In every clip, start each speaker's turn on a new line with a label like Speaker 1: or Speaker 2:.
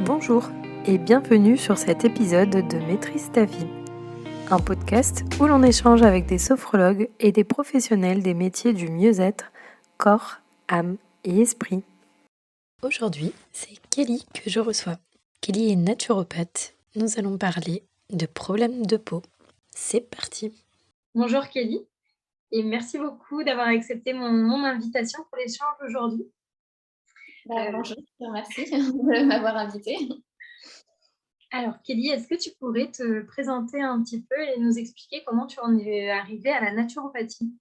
Speaker 1: Bonjour et bienvenue sur cet épisode de Maîtrise ta vie, un podcast où l'on échange avec des sophrologues et des professionnels des métiers du mieux-être, corps, âme et esprit. Aujourd'hui, c'est Kelly que je reçois. Kelly est naturopathe. Nous allons parler de problèmes de peau. C'est parti.
Speaker 2: Bonjour Kelly et merci beaucoup d'avoir accepté mon invitation pour l'échange aujourd'hui.
Speaker 3: Bonjour, je te remercie de m'avoir invitée.
Speaker 2: Alors Kelly, est-ce que tu pourrais te présenter un petit peu et nous expliquer comment tu en es arrivée à la naturopathie?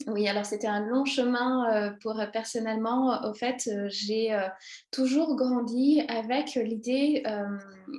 Speaker 3: Oui, alors c'était un long chemin pour personnellement. Au fait, j'ai toujours grandi avec l'idée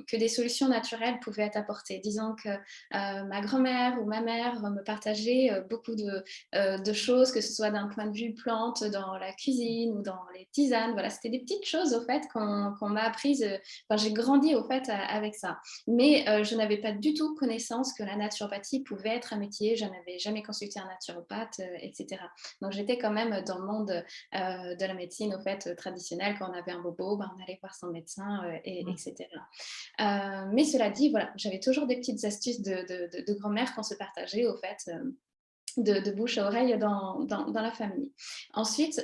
Speaker 3: que des solutions naturelles pouvaient être apportées. Disons que ma grand-mère ou ma mère me partageaient beaucoup de choses, que ce soit d'un point de vue plante dans la cuisine ou dans les tisanes. Voilà, c'était des petites choses au fait qu'on m'a apprises. Enfin, j'ai grandi au fait avec ça. Mais je n'avais pas du tout connaissance que la naturopathie pouvait être un métier. Je n'avais jamais consulté un naturopathe, etc. Donc j'étais quand même dans le monde de la médecine au fait traditionnelle. Quand on avait un bobo, on allait voir son médecin, etc. Mais cela dit, voilà, j'avais toujours des petites astuces de grand-mère qu'on se partageait au fait. De bouche à oreille dans la famille. Ensuite,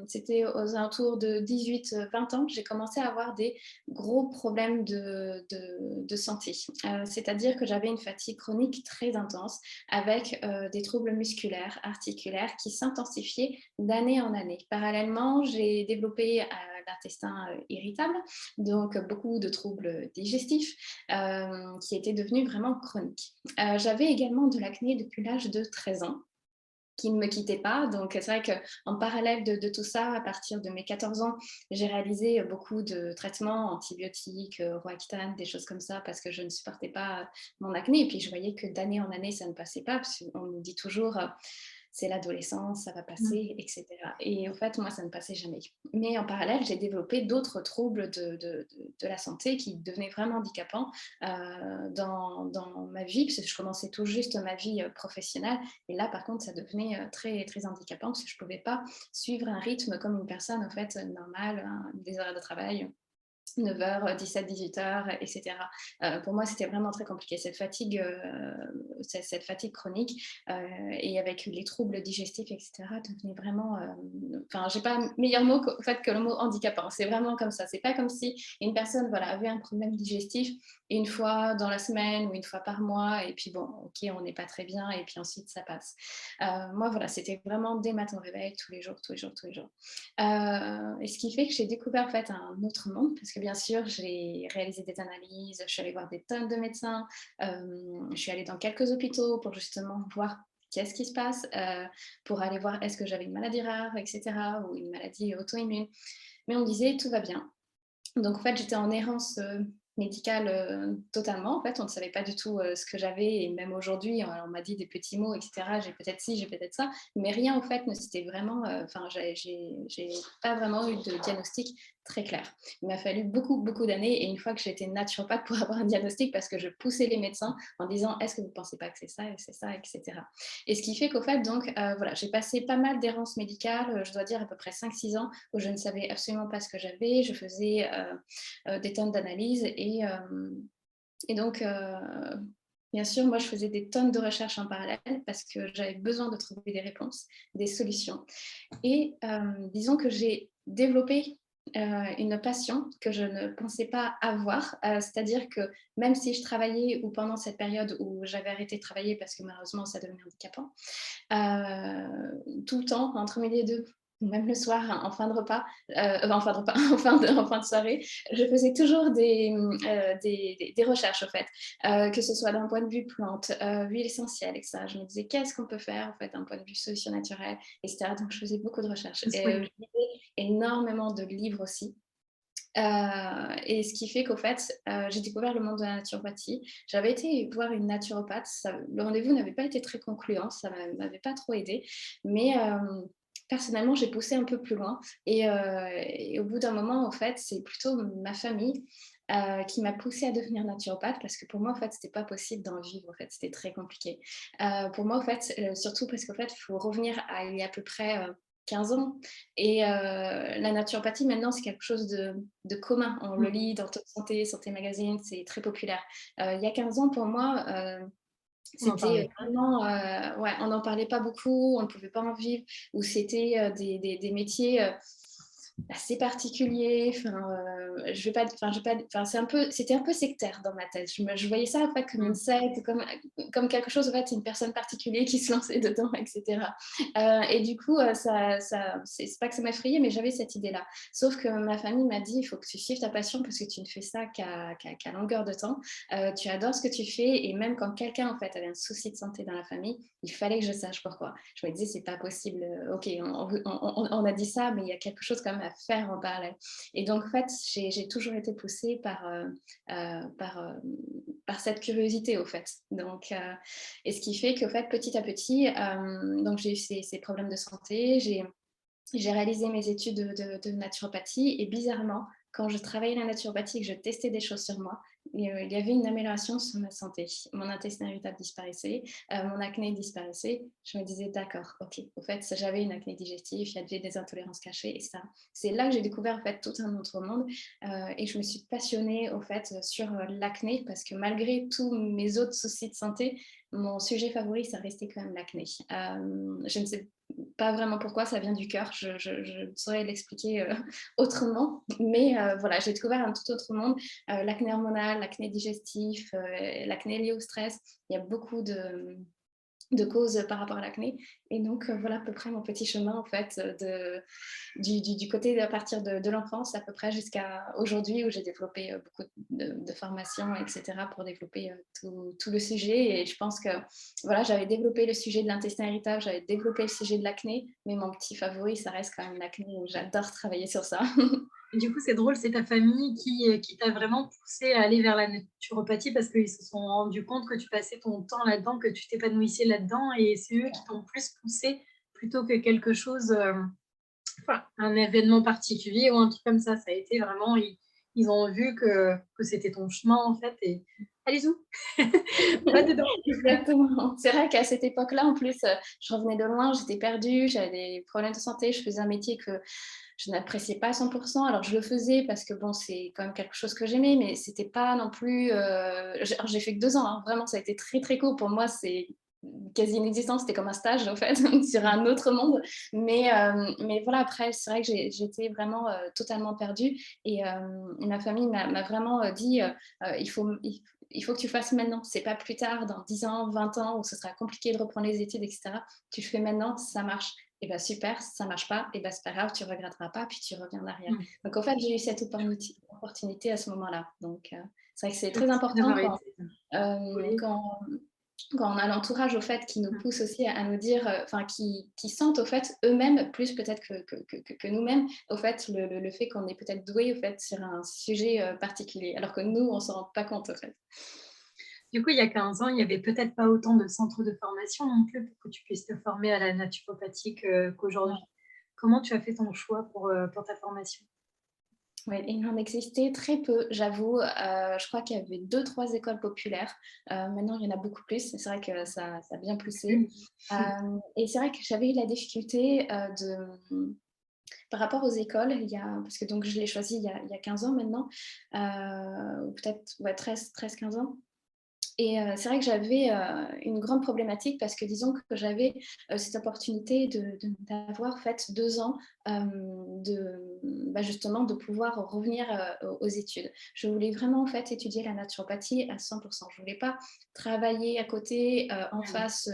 Speaker 3: c'était aux alentours de 18-20 ans que j'ai commencé à avoir des gros problèmes de santé. C'est-à-dire que j'avais une fatigue chronique très intense avec des troubles musculaires, articulaires qui s'intensifiaient d'année en année. Parallèlement, j'ai développé l'intestin irritable, donc beaucoup de troubles digestifs qui étaient devenus vraiment chroniques. J'avais également de l'acné depuis l'âge de 13 ans qui ne me quittait pas. Donc, c'est vrai qu'en parallèle de tout ça, à partir de mes 14 ans, j'ai réalisé beaucoup de traitements antibiotiques, Roaccutane, des choses comme ça, parce que je ne supportais pas mon acné. Et puis, je voyais que d'année en année, ça ne passait pas, parce qu'on nous dit toujours c'est l'adolescence, ça va passer, etc. Et en fait, moi, ça ne passait jamais. Mais en parallèle, j'ai développé d'autres troubles de la santé qui devenaient vraiment handicapants dans ma vie, parce que je commençais tout juste ma vie professionnelle. Et là, par contre, ça devenait très, très handicapant, parce que je ne pouvais pas suivre un rythme comme une personne en fait, normale, des horaires de travail. 9h, 17, 18h, etc. Pour moi, c'était vraiment très compliqué. Cette fatigue chronique et avec les troubles digestifs, etc., devenait vraiment... Enfin, j'ai pas meilleur mot que le mot handicapant. C'est vraiment comme ça. C'est pas comme si une personne avait un problème digestif une fois dans la semaine ou une fois par mois et puis bon, ok, on n'est pas très bien et puis ensuite ça passe. Moi, voilà, c'était vraiment dès matin au réveil, tous les jours. Et ce qui fait que j'ai découvert en fait un autre monde, parce que bien sûr, j'ai réalisé des analyses, je suis allée voir des tonnes de médecins, je suis allée dans quelques hôpitaux pour justement voir qu'est-ce qui se passe, pour aller voir est-ce que j'avais une maladie rare, etc., ou une maladie auto-immune. Mais on me disait tout va bien. Donc en fait, j'étais en errance médicale totalement. En fait, on ne savait pas du tout ce que j'avais. Et même aujourd'hui, on m'a dit des petits mots, etc. J'ai peut-être ci, j'ai peut-être ça. Mais rien, en fait, ne s'était vraiment... Enfin, j'ai pas vraiment eu de diagnostic très clair. Il m'a fallu beaucoup, beaucoup d'années. Et une fois que j'étais naturopathe pour avoir un diagnostic, parce que je poussais les médecins en disant, est-ce que vous ne pensez pas que c'est ça, etc. Et ce qui fait qu'au fait, donc, voilà, j'ai passé pas mal d'errances médicales, je dois dire à peu près 5-6 ans, où je ne savais absolument pas ce que j'avais. Je faisais des tonnes d'analyses et donc, bien sûr, moi, je faisais des tonnes de recherches en parallèle parce que j'avais besoin de trouver des réponses, des solutions. Et disons que j'ai développé une passion que je ne pensais pas avoir. C'est-à-dire que même si je travaillais ou pendant cette période où j'avais arrêté de travailler parce que malheureusement, ça devenait handicapant, tout le temps, entre midi et deux, ou même le soir, en fin de repas, en fin de soirée, je faisais toujours des recherches, au fait, que ce soit d'un point de vue plante, huile essentielle, etc. Je me disais, qu'est-ce qu'on peut faire, en fait, d'un point de vue solution naturelle, etc. Donc, je faisais beaucoup de recherches. Et je lisais énormément de livres aussi. Et ce qui fait qu'au fait, j'ai découvert le monde de la naturopathie. J'avais été voir une naturopathe. Le rendez-vous n'avait pas été très concluant, ça ne m'avait pas trop aidée. Mais personnellement, j'ai poussé un peu plus loin. Et au bout d'un moment, en fait, c'est plutôt ma famille qui m'a poussée à devenir naturopathe parce que pour moi, en fait, c'était pas possible d'en vivre. En fait, c'était très compliqué. Pour moi, en fait, surtout parce qu'en fait, il faut revenir à il y a à peu près 15 ans. Et la naturopathie, maintenant, c'est quelque chose de commun. On le lit dans Top Santé, Santé Magazine, c'est très populaire. Il y a 15 ans, pour moi,
Speaker 2: On en parlait
Speaker 3: c'était
Speaker 2: pas.
Speaker 3: vraiment, ouais, on n'en parlait pas beaucoup, on ne pouvait pas en vivre, ou c'était des métiers assez particuliers. C'était un peu sectaire dans ma tête. Je voyais ça en fait comme une secte, comme quelque chose, en fait, une personne particulière qui se lançait dedans, etc. Et du coup, c'est pas que ça m'effrayait, mais j'avais cette idée-là. Sauf que ma famille m'a dit, il faut que tu suives ta passion parce que tu ne fais ça qu'à longueur de temps. Tu adores ce que tu fais et même quand quelqu'un en fait avait un souci de santé dans la famille, il fallait que je sache pourquoi. Je me disais, c'est pas possible. Ok, on a dit ça, mais il y a quelque chose quand même à faire en parallèle. Et donc, en fait, j'ai toujours été poussée par cette curiosité, au fait. Donc, et ce qui fait qu'au fait, petit à petit, donc j'ai eu ces problèmes de santé, j'ai réalisé mes études de naturopathie et bizarrement, quand je travaillais la naturopathie et que je testais des choses sur moi, il y avait une amélioration sur ma santé. Mon intestin irritable disparaissait, mon acné disparaissait. Je me disais, d'accord, ok, au fait, j'avais une acné digestive, il y avait des intolérances cachées et ça. C'est là que j'ai découvert en fait tout un autre monde et je me suis passionnée au fait sur l'acné parce que malgré tous mes autres soucis de santé, mon sujet favori, ça restait quand même l'acné. Je ne sais pas vraiment pourquoi, ça vient du cœur, je ne saurais l'expliquer autrement, mais voilà, j'ai découvert un tout autre monde, l'acné hormonal, l'acné digestif, l'acné lié au stress, il y a beaucoup de causes par rapport à l'acné. Et donc, voilà à peu près mon petit chemin, en fait, du côté à partir de l'enfance à peu près jusqu'à aujourd'hui où j'ai développé beaucoup de formations, etc., pour développer tout le sujet. Et je pense que, voilà, j'avais développé le sujet de l'intestin irritable, j'avais développé le sujet de l'acné, mais mon petit favori, ça reste quand même l'acné. J'adore travailler sur ça.
Speaker 2: Et du coup, c'est drôle, c'est ta famille qui t'a vraiment poussé à aller vers la naturopathie parce qu'ils se sont rendus compte que tu passais ton temps là-dedans, que tu t'épanouissais là-dedans et c'est eux qui t'ont plus poussé plutôt que quelque chose, enfin, un événement particulier ou un truc comme ça. Ça a été vraiment, ils ont vu que c'était ton chemin en fait et allez-y, va dedans.
Speaker 3: Exactement. C'est vrai qu'à cette époque-là, en plus, je revenais de loin, j'étais perdue, j'avais des problèmes de santé, je faisais un métier que je n'appréciais pas à 100%. Alors, je le faisais parce que, bon, c'est quand même quelque chose que j'aimais, mais c'était pas non plus... j'ai fait que 2 ans, hein. Vraiment, ça a été très, très court. Pour moi, c'est quasi inexistant. C'était comme un stage, en fait, sur un autre monde. Mais voilà, après, c'est vrai que j'étais vraiment totalement perdue. Et ma famille m'a vraiment dit, il faut que tu fasses maintenant. C'est pas plus tard, dans 10 ans, 20 ans, où ce sera compliqué de reprendre les études, etc. Tu le fais maintenant, ça marche. Et bien super, si ça ne marche pas, et ben c'est pas grave, tu ne regretteras pas, puis tu reviens en arrière. Donc en fait, j'ai eu cette opportunité à ce moment-là. Donc c'est vrai que c'est très important
Speaker 2: D'avoir été. Oui.
Speaker 3: quand on a l'entourage au fait qui nous pousse aussi à nous dire, enfin qui sentent au fait eux-mêmes plus peut-être que nous-mêmes au fait le fait qu'on est peut-être doué au fait sur un sujet particulier, alors que nous on s'en rend pas compte au fait.
Speaker 2: Du coup, il y a 15 ans, il n'y avait peut-être pas autant de centres de formation non plus pour que tu puisses te former à la naturopathie qu'aujourd'hui. Comment tu as fait ton choix pour ta formation?
Speaker 3: Ouais, il en existait très peu, j'avoue. Je crois qu'il y avait 2-3 écoles populaires. Maintenant, il y en a beaucoup plus. C'est vrai que ça a bien poussé. Et c'est vrai que j'avais eu la difficulté par rapport aux écoles, parce que donc, je l'ai choisi il y a 15 ans maintenant, ou peut-être ouais, 13-15 ans. Et c'est vrai que j'avais une grande problématique parce que disons que j'avais cette opportunité d'avoir fait 2 ans justement de pouvoir revenir aux études. Je voulais vraiment en fait étudier la naturopathie à 100%. Je ne voulais pas travailler à côté en face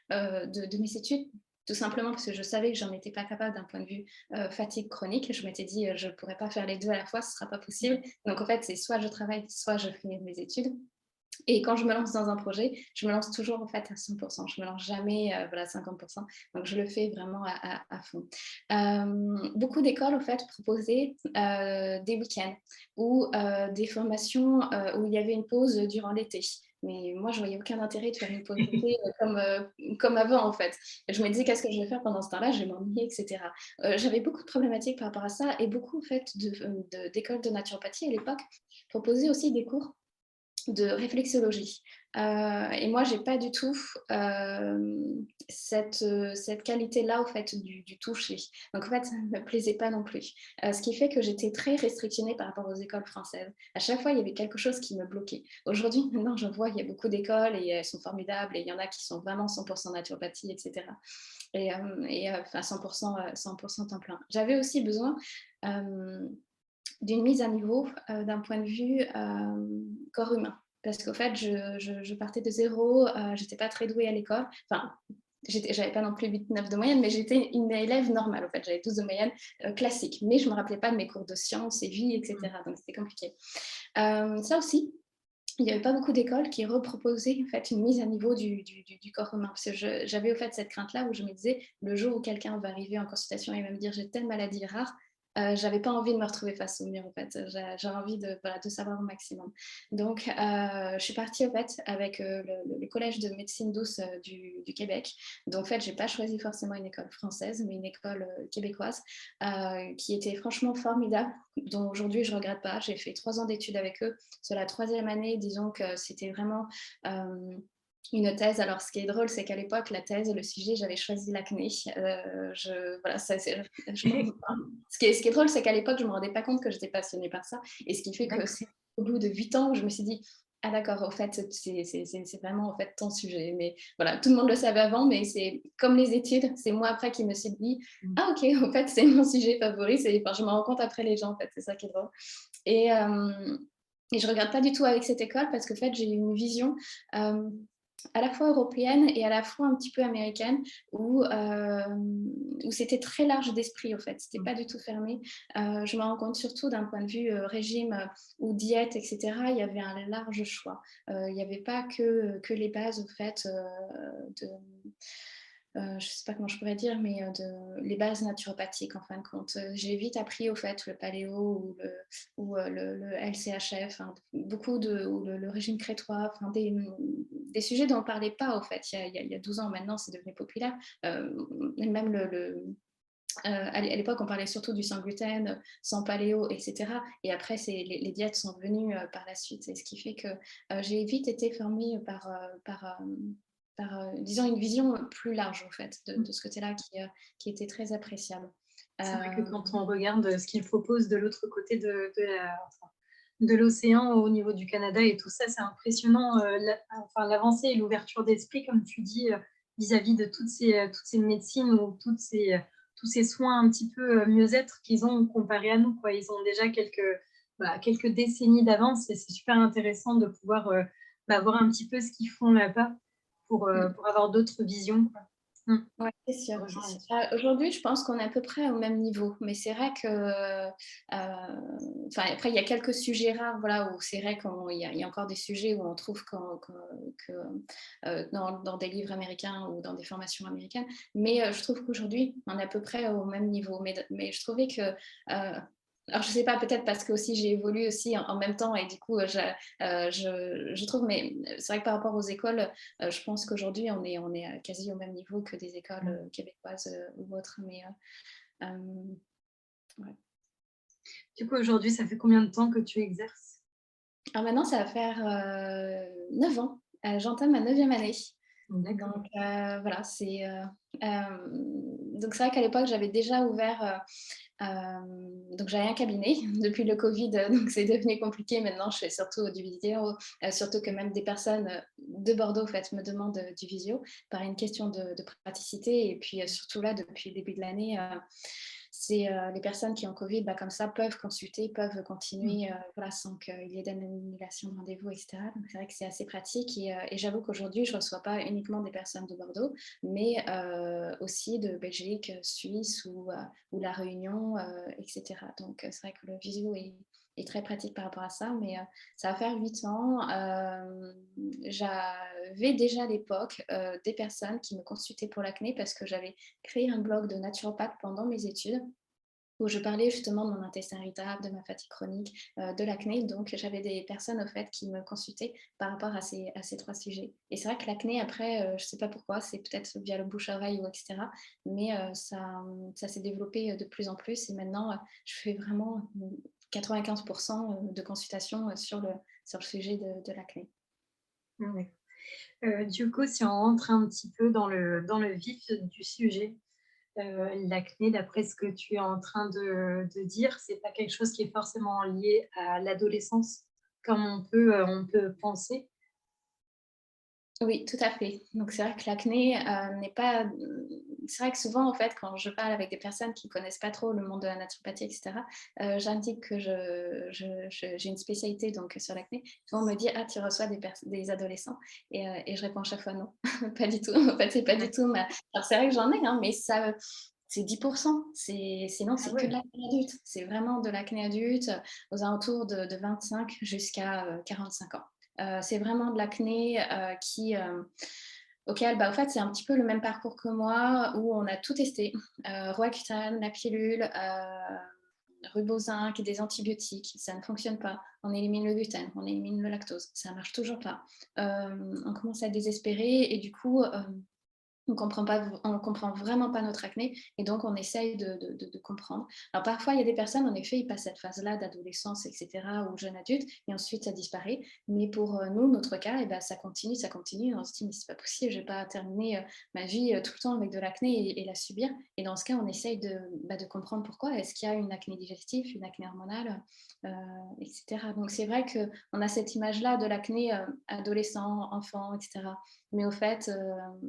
Speaker 3: de mes études. Tout simplement parce que je savais que j'en étais pas capable d'un point de vue fatigue chronique. Je m'étais dit, je ne pourrais pas faire les deux à la fois, ce ne sera pas possible. Donc en fait, c'est soit je travaille, soit je finis mes études. Et quand je me lance dans un projet, je me lance toujours en fait à 100%. Je me lance jamais voilà 50%. Donc je le fais vraiment à fond. Beaucoup d'écoles en fait proposaient des week-ends ou des formations où il y avait une pause durant l'été. Mais moi, je voyais aucun intérêt de faire une pause d'été comme avant, en fait. Et je me disais: «Qu'est-ce que je vais faire pendant ce temps-là? Je vais m'ennuyer» et cetera. J'avais beaucoup de problématiques par rapport à ça et beaucoup, en fait, d'écoles de naturopathie à l'époque proposaient aussi des cours de réflexologie. Et moi, j'ai pas du tout cette qualité-là, au fait, du toucher. Donc, en fait, ça ne me plaisait pas non plus. Ce qui fait que j'étais très restrictionnée par rapport aux écoles françaises. À chaque fois, il y avait quelque chose qui me bloquait. Aujourd'hui, maintenant, je vois, il y a beaucoup d'écoles et elles sont formidables et il y en a qui sont vraiment 100% naturopathie, etc. Enfin, 100%, 100% temps plein. J'avais aussi besoin d'une mise à niveau d'un point de vue corps humain. Parce qu'au fait, je partais de zéro, j'étais pas très douée à l'école. Enfin, j'avais pas non plus 8-9 de moyenne, mais j'étais une élève normale. En fait, j'avais 12 de moyenne classique. Mais je me rappelais pas de mes cours de sciences et vie, etc. Donc, c'était compliqué. Ça aussi, il n'y avait pas beaucoup d'écoles qui reproposaient en fait, une mise à niveau du corps humain. Parce que j'avais au fait cette crainte-là où je me disais, le jour où quelqu'un va arriver en consultation et va me dire j'ai telle maladie rare, j'avais pas envie de me retrouver face au mur en fait. J'ai envie voilà, de savoir au maximum. Donc je suis partie en fait avec le collège de médecine douce du Québec. Donc en fait, j'ai pas choisi forcément une école française, mais une école québécoise qui était franchement formidable, dont aujourd'hui je regrette pas. J'ai fait 3 ans d'études avec eux. Sur la 3e année, disons que c'était vraiment une thèse. Alors, ce qui est drôle, c'est qu'à l'époque, la thèse, le sujet, j'avais choisi l'acné. Voilà, ce qui est drôle, c'est qu'à l'époque, je ne me rendais pas compte que j'étais passionnée par ça. Et ce qui fait que c'est au bout de 8 ans où je me suis dit, ah d'accord, au fait, c'est vraiment en fait, ton sujet. Mais voilà, tout le monde le savait avant, mais c'est comme les études, c'est moi après qui me suis dit, ah ok, en fait, c'est mon sujet favori. Enfin, je me rends compte après les gens, en fait, c'est ça qui est drôle. Et je ne regarde pas du tout avec cette école parce qu'en fait, j'ai eu une vision à la fois européenne et à la fois un petit peu américaine où c'était très large d'esprit, en fait. C'était pas du tout fermé. Je me rends compte surtout d'un point de vue régime ou diète, etc. Il y avait un large choix. Il n'y avait pas que les bases, au fait, de je ne sais pas comment je pourrais dire, mais les bases naturopathiques en fin de compte. J'ai vite appris au fait le paléo ou le LCHF, hein, beaucoup ou le régime crétois, enfin, des sujets dont on ne parlait pas au fait. Il y a 12 ans maintenant, c'est devenu populaire. Même à l'époque, on parlait surtout du sans gluten, sans paléo, etc. Et après, les diètes sont venues par la suite. Et ce qui fait que j'ai vite été formée par disons, une vision plus large, en fait, de ce côté-là qui était très appréciable.
Speaker 2: C'est vrai que quand on regarde ce qu'ils proposent de l'autre côté de l'océan au niveau du Canada et tout ça, c'est impressionnant l'avancée et l'ouverture d'esprit, comme tu dis, vis-à-vis de toutes ces médecines ou tous ces soins un petit peu mieux-être qu'ils ont comparé à nous, quoi. Ils ont déjà quelques décennies d'avance et c'est super intéressant de pouvoir voir un petit peu ce qu'ils font là-bas pour avoir d'autres visions, quoi.
Speaker 3: Ouais, c'est sûr,
Speaker 2: Je
Speaker 3: c'est
Speaker 2: rejoins
Speaker 3: sûr.
Speaker 2: là-dessus.
Speaker 3: Aujourd'hui, je pense qu'on est à peu près au même niveau, mais c'est vrai que, enfin, après, il y a quelques sujets rares, voilà, où c'est vrai qu'il y a encore des sujets où on trouve que, dans des livres américains ou dans des formations américaines, mais je trouve qu'aujourd'hui, on est à peu près au même niveau. Mais je trouvais que, alors je sais pas, peut-être parce que aussi j'ai évolué aussi en même temps et du coup, je trouve, mais c'est vrai que par rapport aux écoles, je pense qu'aujourd'hui, on est quasi au même niveau que des écoles québécoises ou autres. Mais ouais.
Speaker 2: Du coup, aujourd'hui, ça fait combien de temps que tu exerces?
Speaker 3: Alors maintenant, ça va faire 9 ans. J'entame ma 9e année.
Speaker 2: D'accord.
Speaker 3: Donc voilà, donc c'est vrai qu'à l'époque, j'avais déjà ouvert. Donc j'avais un cabinet depuis le Covid, donc c'est devenu compliqué. Maintenant, je fais surtout du vidéo, surtout que même des personnes de Bordeaux en fait, me demandent du visio par une question de praticité. Et puis surtout là, depuis le début de l'année, c'est les personnes qui ont Covid, comme ça, peuvent consulter, peuvent continuer voilà, sans qu'il y ait d'annulation de rendez-vous, etc. Donc c'est vrai que c'est assez pratique. Et j'avoue qu'aujourd'hui, je ne reçois pas uniquement des personnes de Bordeaux, mais aussi de Belgique, Suisse ou La Réunion, etc. Donc c'est vrai que le visio est très pratique par rapport à ça, mais ça va faire 8 ans. J'avais déjà à l'époque des personnes qui me consultaient pour l'acné parce que j'avais créé un blog de naturopathe pendant mes études. où je parlais justement de mon intestin irritable, de ma fatigue chronique, de l'acné. Donc, j'avais des personnes, au fait, qui me consultaient par rapport à ces 3 sujets. Et c'est vrai que l'acné, après, je ne sais pas pourquoi, c'est peut-être via le bouche-à-oreille ou et cetera, mais ça s'est développé de plus en plus. Et maintenant, je fais vraiment 95 de consultations sur le sujet de l'acné.
Speaker 2: Ouais. Du coup, si on rentre un petit peu dans le vif du sujet, l'acné, d'après ce que tu es en train de dire, c'est pas quelque chose qui est forcément lié à l'adolescence, comme on peut penser.
Speaker 3: Oui, tout à fait. Donc c'est vrai que l'acné, n'est pas c'est vrai que souvent, en fait, quand je parle avec des personnes qui connaissent pas trop le monde de la naturopathie et cetera, j'indique que j'ai une spécialité donc sur l'acné. Souvent on me dit: «Ah, tu reçois des adolescents?» Et je réponds à chaque fois: «Non, pas du tout». En fait, c'est pas du
Speaker 2: Ouais.
Speaker 3: tout ma alors c'est vrai que j'en ai, hein, mais ça, c'est 10%. Sinon
Speaker 2: Ah
Speaker 3: c'est que de
Speaker 2: ouais,
Speaker 3: l'acné adulte. C'est vraiment de l'acné adulte, aux alentours de 25 jusqu'à, 45 ans. C'est vraiment de l'acné, auquel, bah, en fait, c'est un petit peu le même parcours que moi, où on a tout testé, Roaccutane, la pilule, Rubozink, des antibiotiques, ça ne fonctionne pas. On élimine le gluten, on élimine le lactose, ça marche toujours pas. On commence à désespérer et du coup, on comprend vraiment pas notre acné et donc on essaye de comprendre. Alors parfois, il y a des personnes, en effet, ils passent cette phase-là d'adolescence, et cetera, ou jeune adulte, et ensuite ça disparaît. Mais pour nous, notre cas, eh ben, ça continue. Et on se dit, mais c'est pas possible, je vais pas terminer ma vie tout le temps avec de l'acné et la subir. Et dans ce cas, on essaye de comprendre pourquoi. Est-ce qu'il y a une acné digestive, une acné hormonale, euh, etc. Donc c'est vrai qu'on a cette image-là de l'acné adolescent, enfant, etc. Mais au fait,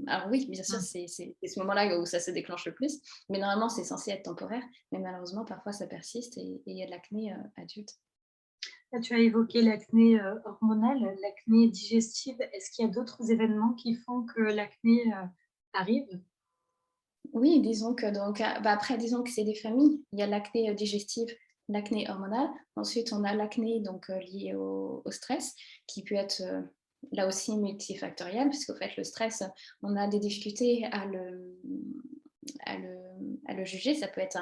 Speaker 3: alors oui, bien sûr,
Speaker 2: mmh.
Speaker 3: c'est ce moment-là où ça se déclenche le plus, mais normalement, c'est censé être temporaire, mais malheureusement, parfois, ça persiste et il y a de l'acné adulte.
Speaker 2: Là, tu as évoqué l'acné, hormonale, l'acné digestive. Est-ce qu'il y a d'autres événements qui font que l'acné, arrive?
Speaker 3: Oui, disons que donc, bah, après, disons que c'est des familles. Il y a l'acné digestive, l'acné hormonale. Ensuite, on a l'acné donc lié au stress, qui peut être là aussi multifactoriel, puisqu'au fait, le stress, on a des difficultés à le, à le juger. Ça peut être,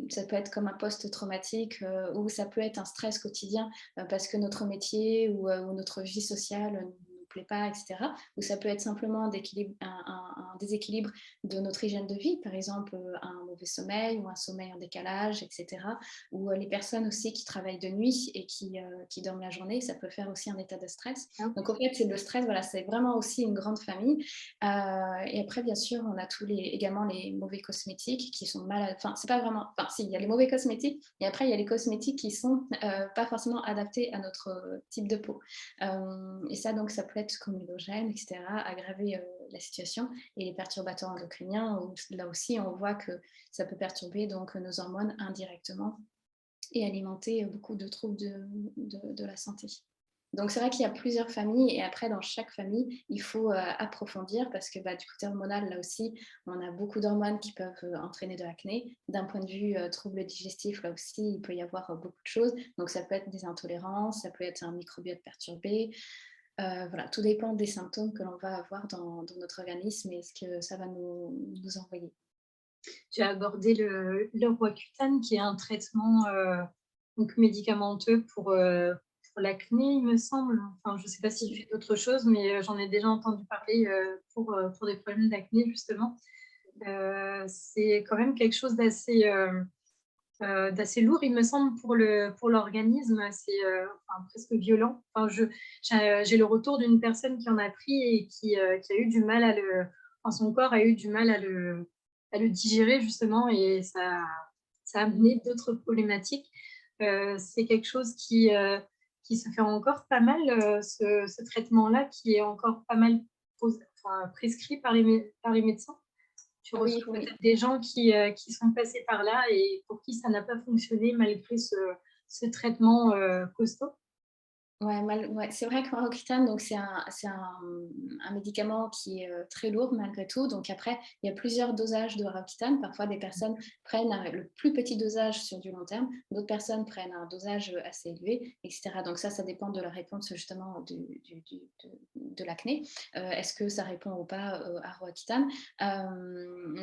Speaker 3: ça peut être comme un post-traumatique ou ça peut être un stress quotidien parce que notre métier ou notre vie sociale ne nous plaît pas, etc. Ou ça peut être simplement un déséquilibre de notre hygiène de vie, par exemple un mauvais sommeil ou un sommeil en décalage, etc. Ou les personnes aussi qui travaillent de nuit et qui dorment la journée, ça peut faire aussi un état de stress.
Speaker 2: Ah
Speaker 3: Donc en fait, c'est le stress, voilà, c'est vraiment aussi une grande famille. Et après, bien sûr, on a également les mauvais cosmétiques qui sont mal, enfin, c'est pas vraiment, enfin, si, il y a les mauvais cosmétiques, et après, il y a les cosmétiques qui sont pas forcément adaptés à notre type de peau. Et ça, donc, ça peut être comedogène, etc., aggraver la situation. Et les perturbateurs endocriniens, où, là aussi, on voit que ça peut perturber donc nos hormones indirectement et alimenter beaucoup de troubles de la santé. Donc c'est vrai qu'il y a plusieurs familles et après dans chaque famille, il faut approfondir parce que bah, du côté hormonal, là aussi, on a beaucoup d'hormones qui peuvent entraîner de l'acné. D'un point de vue troubles digestifs, là aussi, il peut y avoir beaucoup de choses. Donc ça peut être des intolérances, ça peut être un microbiote perturbé. Voilà, tout dépend des symptômes que l'on va avoir dans notre organisme et ce que ça va nous envoyer.
Speaker 2: Tu as abordé le Roaccutane qui est un traitement, donc médicamenteux pour l'acné, il me semble. Enfin, je ne sais pas si tu fais d'autres choses, mais, j'en ai déjà entendu parler, pour des problèmes d'acné justement. C'est quand même quelque chose d'assez lourd, il me semble, pour l'organisme. C'est, enfin, presque violent. Enfin, j'ai le retour d'une personne qui en a pris et qui a eu du mal enfin, son corps a eu du mal à le digérer justement et ça a amené d'autres problématiques. C'est quelque chose qui se fait encore pas mal, ce traitement-là, qui est encore pas mal enfin, prescrit par les médecins. Tu
Speaker 3: Oui,
Speaker 2: reçois
Speaker 3: oui.
Speaker 2: peut-être des gens qui sont passés par là et pour qui ça n'a pas fonctionné malgré ce traitement, costaud?
Speaker 3: Ouais, c'est vrai que Roaccutane, donc un médicament qui est très lourd malgré tout. Donc après, il y a plusieurs dosages de Roaccutane. Parfois, des personnes prennent le plus petit dosage sur du long terme. D'autres personnes prennent un dosage assez élevé, etc. Donc ça dépend de la réponse justement de l'acné. Est-ce que ça répond ou pas à Roaccutane?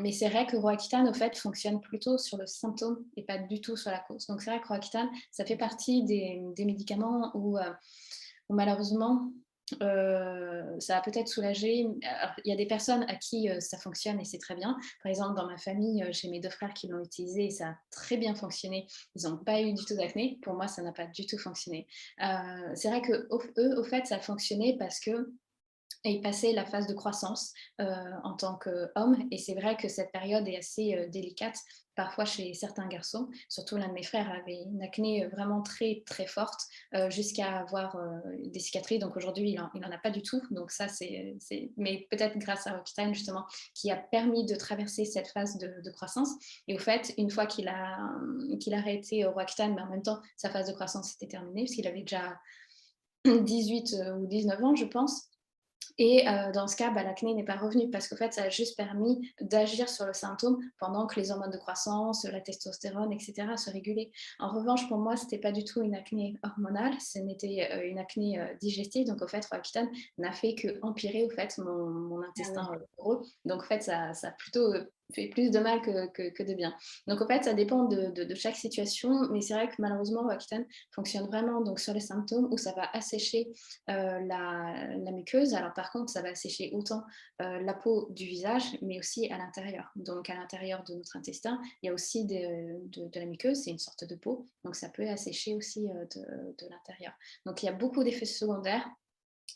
Speaker 3: Mais c'est vrai que Roaccutane, au fait, fonctionne plutôt sur le symptôme et pas du tout sur la cause. Donc c'est vrai que Roaccutane, ça fait partie des médicaments où malheureusement, ça a peut-être soulagé. Alors, il y a des personnes à qui ça fonctionne et c'est très bien. Par exemple, dans ma famille, j'ai mes 2 frères qui l'ont utilisé et ça a très bien fonctionné. Ils n'ont pas eu du tout d'acné. Pour moi, ça n'a pas du tout fonctionné. C'est vrai qu'eux, au fait, ça a fonctionné parce que et il passait la phase de croissance en tant qu'homme. Et c'est vrai que cette période est assez délicate parfois chez certains garçons. Surtout l'un de mes frères avait une acné vraiment très très forte jusqu'à avoir des cicatrices. Donc aujourd'hui, il en a pas du tout. Donc ça, mais peut-être grâce à Roaccutane justement, qui a permis de traverser cette phase de croissance. Et au fait, une fois qu'il a arrêté Roaccutane, mais en même temps, sa phase de croissance était terminée, puisqu'il avait déjà 18 ou 19 ans, je pense. Et dans ce cas, l'acné n'est pas revenu parce qu'en fait, ça a juste permis d'agir sur le symptôme pendant que les hormones de croissance, la testostérone, etc. se régulaient. En revanche, pour moi, ce n'était pas du tout une acné hormonale, ce n'était une acné digestive. Donc, au fait, Roaccutane n'a fait qu'empirer au fait, mon
Speaker 2: Ah ouais.
Speaker 3: intestin gros. Donc, en fait, ça a plutôt fait plus de mal que de bien. Donc, en fait, ça dépend de chaque situation. Mais c'est vrai que malheureusement, Roaccutane fonctionne vraiment donc, sur les symptômes où ça va assécher la muqueuse. Alors par contre, ça va sécher autant la peau du visage, mais aussi à l'intérieur. Donc à l'intérieur de notre intestin, il y a aussi de la muqueuse, c'est une sorte de peau, donc ça peut assécher aussi de l'intérieur. Donc il y a beaucoup d'effets secondaires.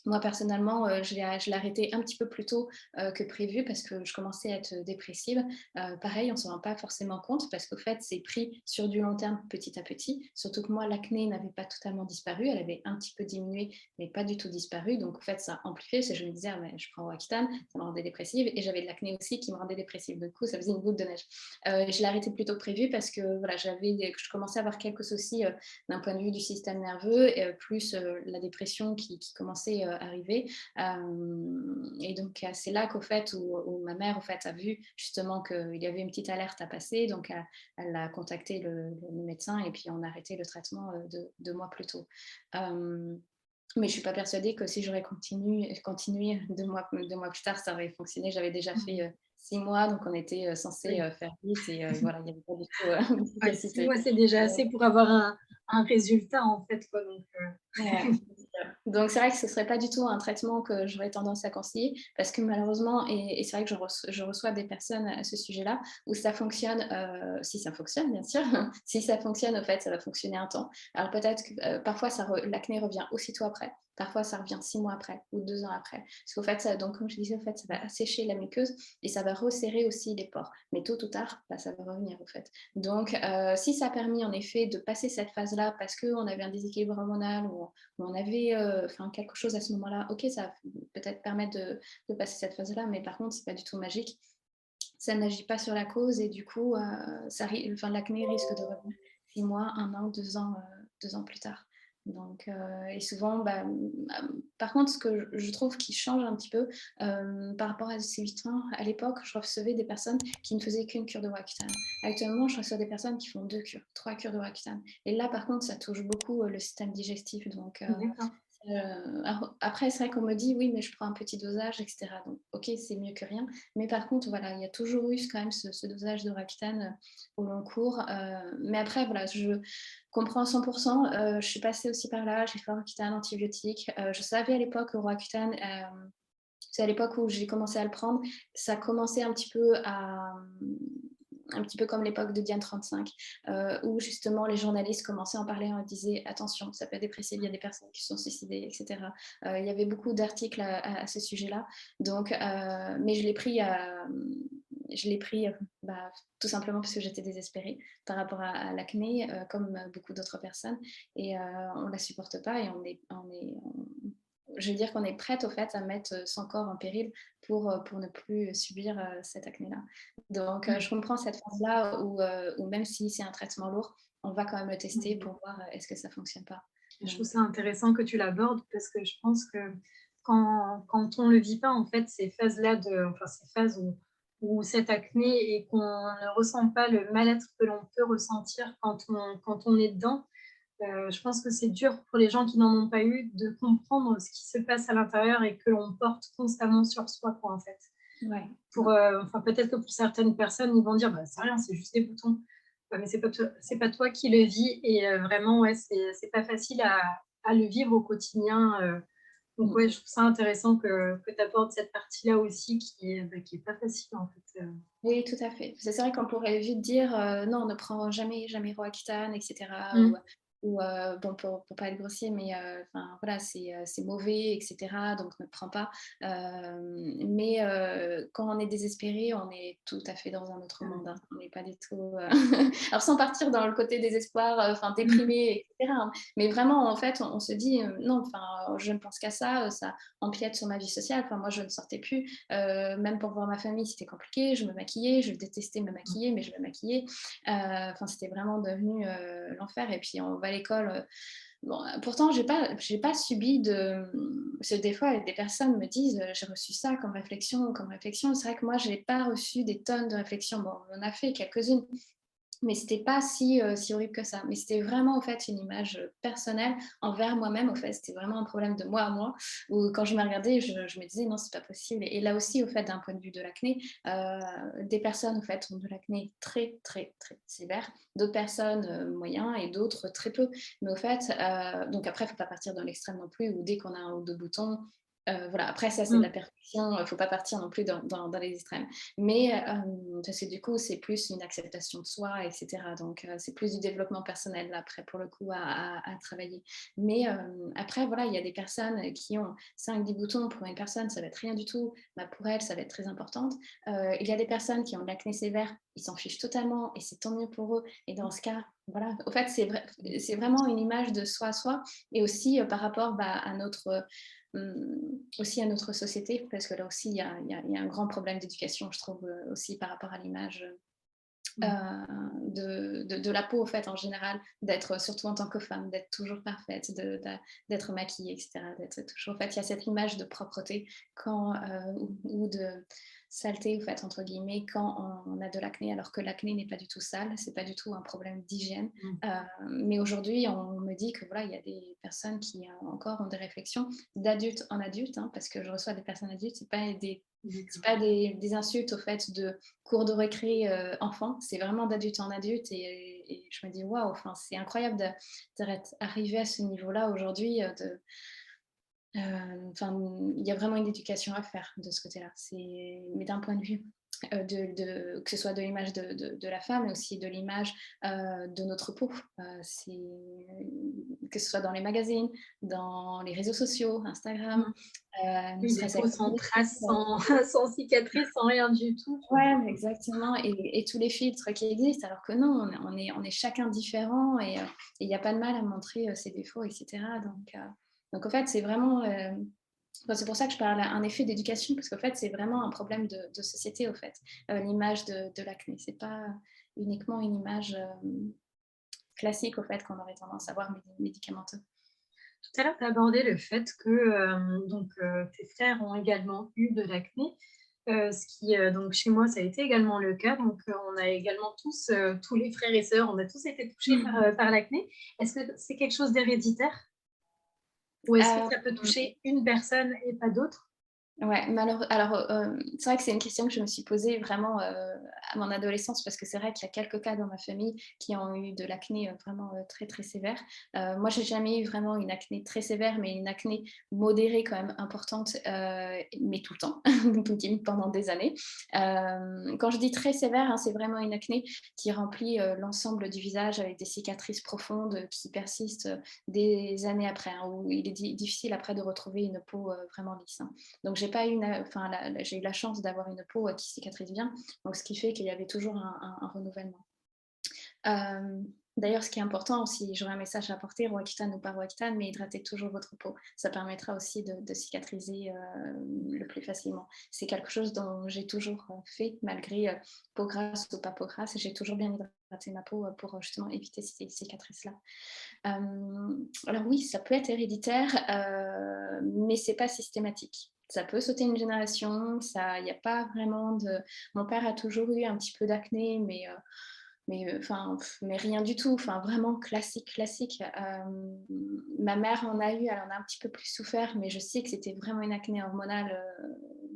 Speaker 3: Moi, personnellement, je l'ai arrêté un petit peu plus tôt que prévu parce que je commençais à être dépressive. Pareil, on ne s'en rend pas forcément compte parce qu'au fait, c'est pris sur du long terme petit à petit. Surtout que moi, l'acné n'avait pas totalement disparu. Elle avait un petit peu diminué, mais pas du tout disparu. Donc, au fait, ça a amplifié. Parce que je me disais, ah, mais je prends Roaccutane, ça me rendait dépressive. Et j'avais de l'acné aussi qui me rendait dépressive. Du coup, ça faisait une boule de neige. Je l'ai arrêté plus tôt que prévu parce que voilà, je commençais à avoir quelques soucis d'un point de vue du système nerveux, plus la dépression qui commençait à arriver. Et donc, c'est là qu'au fait, où ma mère au fait, a vu justement qu'il y avait une petite alerte à passer. Donc, elle a contacté le médecin et puis on a arrêté le traitement 2 mois plus tôt. Mais je ne suis pas persuadée que si j'aurais continué 2 mois plus tard, ça aurait fonctionné. J'avais déjà fait 6 mois, donc on était censé
Speaker 2: Oui.
Speaker 3: faire vite et voilà, il n'y avait pas du tout
Speaker 2: Ouais, 6
Speaker 3: d'efficacité.
Speaker 2: mois, c'est déjà assez pour avoir un résultat, en fait, quoi. Donc,
Speaker 3: Ouais, c'est sûr. Donc c'est vrai que ce ne serait pas du tout un traitement que j'aurais tendance à conseiller parce que malheureusement, et c'est vrai que je reçois des personnes à ce sujet-là où ça fonctionne, si ça fonctionne bien sûr, si ça fonctionne, au fait, ça va fonctionner un temps. Alors peut-être que parfois l'acné revient aussitôt après, parfois ça revient 6 mois après ou 2 ans après. Parce qu'au fait, donc comme je disais, au fait, ça va assécher la muqueuse et ça va resserrer aussi les pores. Mais tôt ou tard, ça va revenir au fait. Donc si ça a permis en effet de passer cette phase-là parce qu'on avait un déséquilibre hormonal ou on avait quelque chose à ce moment-là, ok, ça va peut-être permettre de passer cette phase-là, mais par contre, c'est pas du tout magique. Ça n'agit pas sur la cause et du coup, l'acné risque de revenir 6 mois, 1 an, 2 ans, 2 ans plus tard. Donc, et souvent, par contre, ce que je trouve qui change un petit peu par rapport à ces 8 ans, à l'époque, je recevais des personnes qui ne faisaient qu'une cure de Roaccutane. Actuellement, je reçois des personnes qui font 2 cures, 3 cures de Roaccutane. Et là, par contre, ça touche beaucoup le système digestif. Donc,
Speaker 2: d'accord.
Speaker 3: alors, après, c'est vrai qu'on me dit, oui, mais je prends un petit dosage, etc. Donc, ok, c'est mieux que rien. Mais par contre, voilà, il y a toujours eu quand même ce dosage de Roaccutane au long cours. Mais après, voilà, je comprends à 100%. Je suis passée aussi par là, j'ai fait Roaccutane, antibiotique. Je savais à l'époque que Roaccutane, c'est à l'époque où j'ai commencé à le prendre, ça commençait un petit peu comme l'époque de Diane 35, où justement les journalistes commençaient à en parler, on disait attention, ça peut être dépressif, il y a des personnes qui se sont suicidées, etc. Il y avait beaucoup d'articles à ce sujet-là. Donc, mais je l'ai pris tout simplement parce que j'étais désespérée par rapport à l'acné, comme beaucoup d'autres personnes, et on ne la supporte pas et je veux dire qu'on est prête au fait à mettre son corps en péril pour ne plus subir cette acné-là. Donc, je comprends cette phase-là où même si c'est un traitement lourd, on va quand même le tester pour voir est-ce que ça ne fonctionne pas.
Speaker 2: Je trouve
Speaker 3: Donc,
Speaker 2: ça intéressant que tu l'abordes parce que je pense que quand on ne le vit pas, en fait, ces phases où cette acné et qu'on ne ressent pas le mal-être que l'on peut ressentir quand on est dedans, je pense que c'est dur pour les gens qui n'en ont pas eu de comprendre ce qui se passe à l'intérieur et que l'on porte constamment sur soi, quoi, en fait.
Speaker 3: ouais.
Speaker 2: Peut-être que pour certaines personnes, ils vont dire: «Bah, c'est rien, c'est juste des boutons». Ouais, mais c'est pas toi qui le vis et vraiment, ouais, c'est pas facile à le vivre au quotidien, donc
Speaker 3: Mm.
Speaker 2: ouais, je trouve ça intéressant que tu abordes cette partie-là aussi qui est pas facile, en fait,
Speaker 3: Oui, tout à fait. C'est vrai qu'on pourrait vite dire, non, ne prends jamais, jamais Roaccutane, et cetera,
Speaker 2: mmh,
Speaker 3: bon, pour pas être grossier, mais enfin, voilà, c'est mauvais, et cetera, donc ne prends pas. Mais quand on est désespéré, on est tout à fait dans un autre monde, hein. On n'est pas du tout, alors sans partir dans le côté désespoir, enfin
Speaker 2: mmh,
Speaker 3: déprimé, et cetera, hein. Mais vraiment, en fait, on se dit: «Non, enfin, je ne pense qu'à ça, ça empiète sur ma vie sociale». Enfin, moi, je ne sortais plus. Même pour voir ma famille, c'était compliqué. Je me maquillais, je détestais me maquiller, mais je me maquillais. Enfin, c'était vraiment devenu l'enfer. Et puis, on va à l'école. Bon, pourtant, j'ai pas subi de. Parce que des fois, des personnes me disent, j'ai reçu ça comme réflexion, comme réflexion. C'est vrai que moi, j'ai pas reçu des tonnes de réflexions. Bon, on en a fait quelques-unes, mais c'était pas si horrible que ça. Mais c'était vraiment, en fait, une image personnelle envers moi-même. Au fait, c'était vraiment un problème de moi à moi, où quand je me regardais, je me disais: «Non, c'est pas possible». Et là aussi, au fait, d'un point de vue de l'acné, des personnes, au fait, ont de l'acné très, très, très sévère, d'autres personnes, moyen, et d'autres très peu. Mais au fait, donc après, il faut pas partir dans l'extrême non plus, où dès qu'on a 1 ou 2 boutons, voilà. Après ça, c'est de la
Speaker 2: mmh,
Speaker 3: perfection, faut pas partir non plus dans les extrêmes. Mais parce que du coup, c'est plus une acceptation de soi, et cetera. Donc c'est plus du développement personnel, là, après, pour le coup, à travailler. Mais après, voilà, il y a des personnes qui ont 5-10 boutons. Pour une personne, ça va être rien du tout. Bah, pour elle, ça va être très importante. Il y a des personnes qui ont de l'acné sévère, ils s'en fichent totalement et c'est tant mieux pour eux. Et dans ce cas, voilà, au fait, c'est vraiment une image de soi à soi, et aussi par rapport, bah, à notre aussi à notre société, parce que là aussi, il y a un grand problème d'éducation, je trouve, aussi par rapport à l'image
Speaker 2: mmh.
Speaker 3: de la peau, en fait, en général, d'être, surtout en tant que femme, d'être toujours parfaite, d'être maquillée, etc. D'être toujours, en fait, il y a cette image de propreté ou de saleté, en fait, entre guillemets, quand on a de l'acné, alors que l'acné n'est pas du tout sale, c'est pas du tout un problème d'hygiène.
Speaker 2: Mmh.
Speaker 3: Euh, mais aujourd'hui, on me dit que voilà, il y a des personnes qui encore ont des réflexions d'adultes en adultes, hein, parce que je reçois des personnes adultes, c'est
Speaker 2: D'accord.
Speaker 3: pas des insultes au fait de cours de récré enfant, c'est vraiment d'adulte en adulte, et je me dis waouh, enfin, c'est incroyable d'être arrivé à ce niveau-là aujourd'hui. Enfin, il y a vraiment une éducation à faire de ce côté-là. Mais d'un point de vue que ce soit de l'image de la femme, mais aussi de l'image de notre peau. Que ce soit dans les magazines, dans les réseaux sociaux, Instagram,
Speaker 2: Mmh.
Speaker 3: ne
Speaker 2: Oui, des
Speaker 3: serait-ce
Speaker 2: peaux
Speaker 3: avec
Speaker 2: sans traces, sans sans cicatrices, sans rien du tout.
Speaker 3: ouais, exactement, et tous les filtres qui existent, alors que non, on est chacun différent, et il n'y a pas de mal à montrer ses défauts, et cetera. Donc en fait, c'est vraiment, enfin, c'est pour ça que je parle un effet d'éducation, parce qu'en fait, c'est vraiment un problème de société, au fait, l'image de l'acné. C'est pas uniquement une image classique, au fait, qu'on aurait tendance à voir médicamenteuse.
Speaker 2: Tout à l'heure, tu as abordé le fait que, tes frères ont également eu de l'acné, donc chez moi, ça a été également le cas, donc on a également tous les frères et sœurs, on a tous été touchés par l'acné. Est-ce que c'est quelque chose d'héréditaire? Ou est-ce que
Speaker 3: Euh,
Speaker 2: ça peut toucher une personne et pas d'autres?
Speaker 3: Ouais, alors, c'est vrai que c'est une question que je me suis posée vraiment, à mon adolescence, parce que c'est vrai qu'il y a quelques cas dans ma famille qui ont eu de l'acné, vraiment, très, très sévère. Moi, j'ai jamais eu vraiment une acné très sévère, mais une acné modérée quand même importante, mais tout le temps, donc pendant des années. Quand je dis très sévère, hein, c'est vraiment une acné qui remplit, l'ensemble du visage, avec des cicatrices profondes qui persistent, des années après, hein, où il est difficile après de retrouver une peau, vraiment lisse, hein. Donc j'ai pas eu enfin, j'ai eu la chance d'avoir une peau qui cicatrise bien, donc ce qui fait qu'il y avait toujours un renouvellement. D'ailleurs, ce qui est important aussi, j'aurais un message à apporter, Roaccutane ou pas Roaccutane, mais hydratez toujours votre peau. Ça permettra aussi de cicatriser le plus facilement. C'est quelque chose dont j'ai toujours fait, malgré peau grasse ou pas peau grasse. J'ai toujours bien hydraté ma peau pour justement éviter ces cicatrices-là. Alors oui, ça peut être héréditaire, mais c'est pas systématique. Ça peut sauter une génération, il n'y a pas vraiment de... Mon père a toujours eu un petit peu d'acné, mais rien du tout, enfin vraiment classique, classique. Ma mère en a eu, elle en a un petit peu plus souffert, mais je sais que c'était vraiment une acné hormonale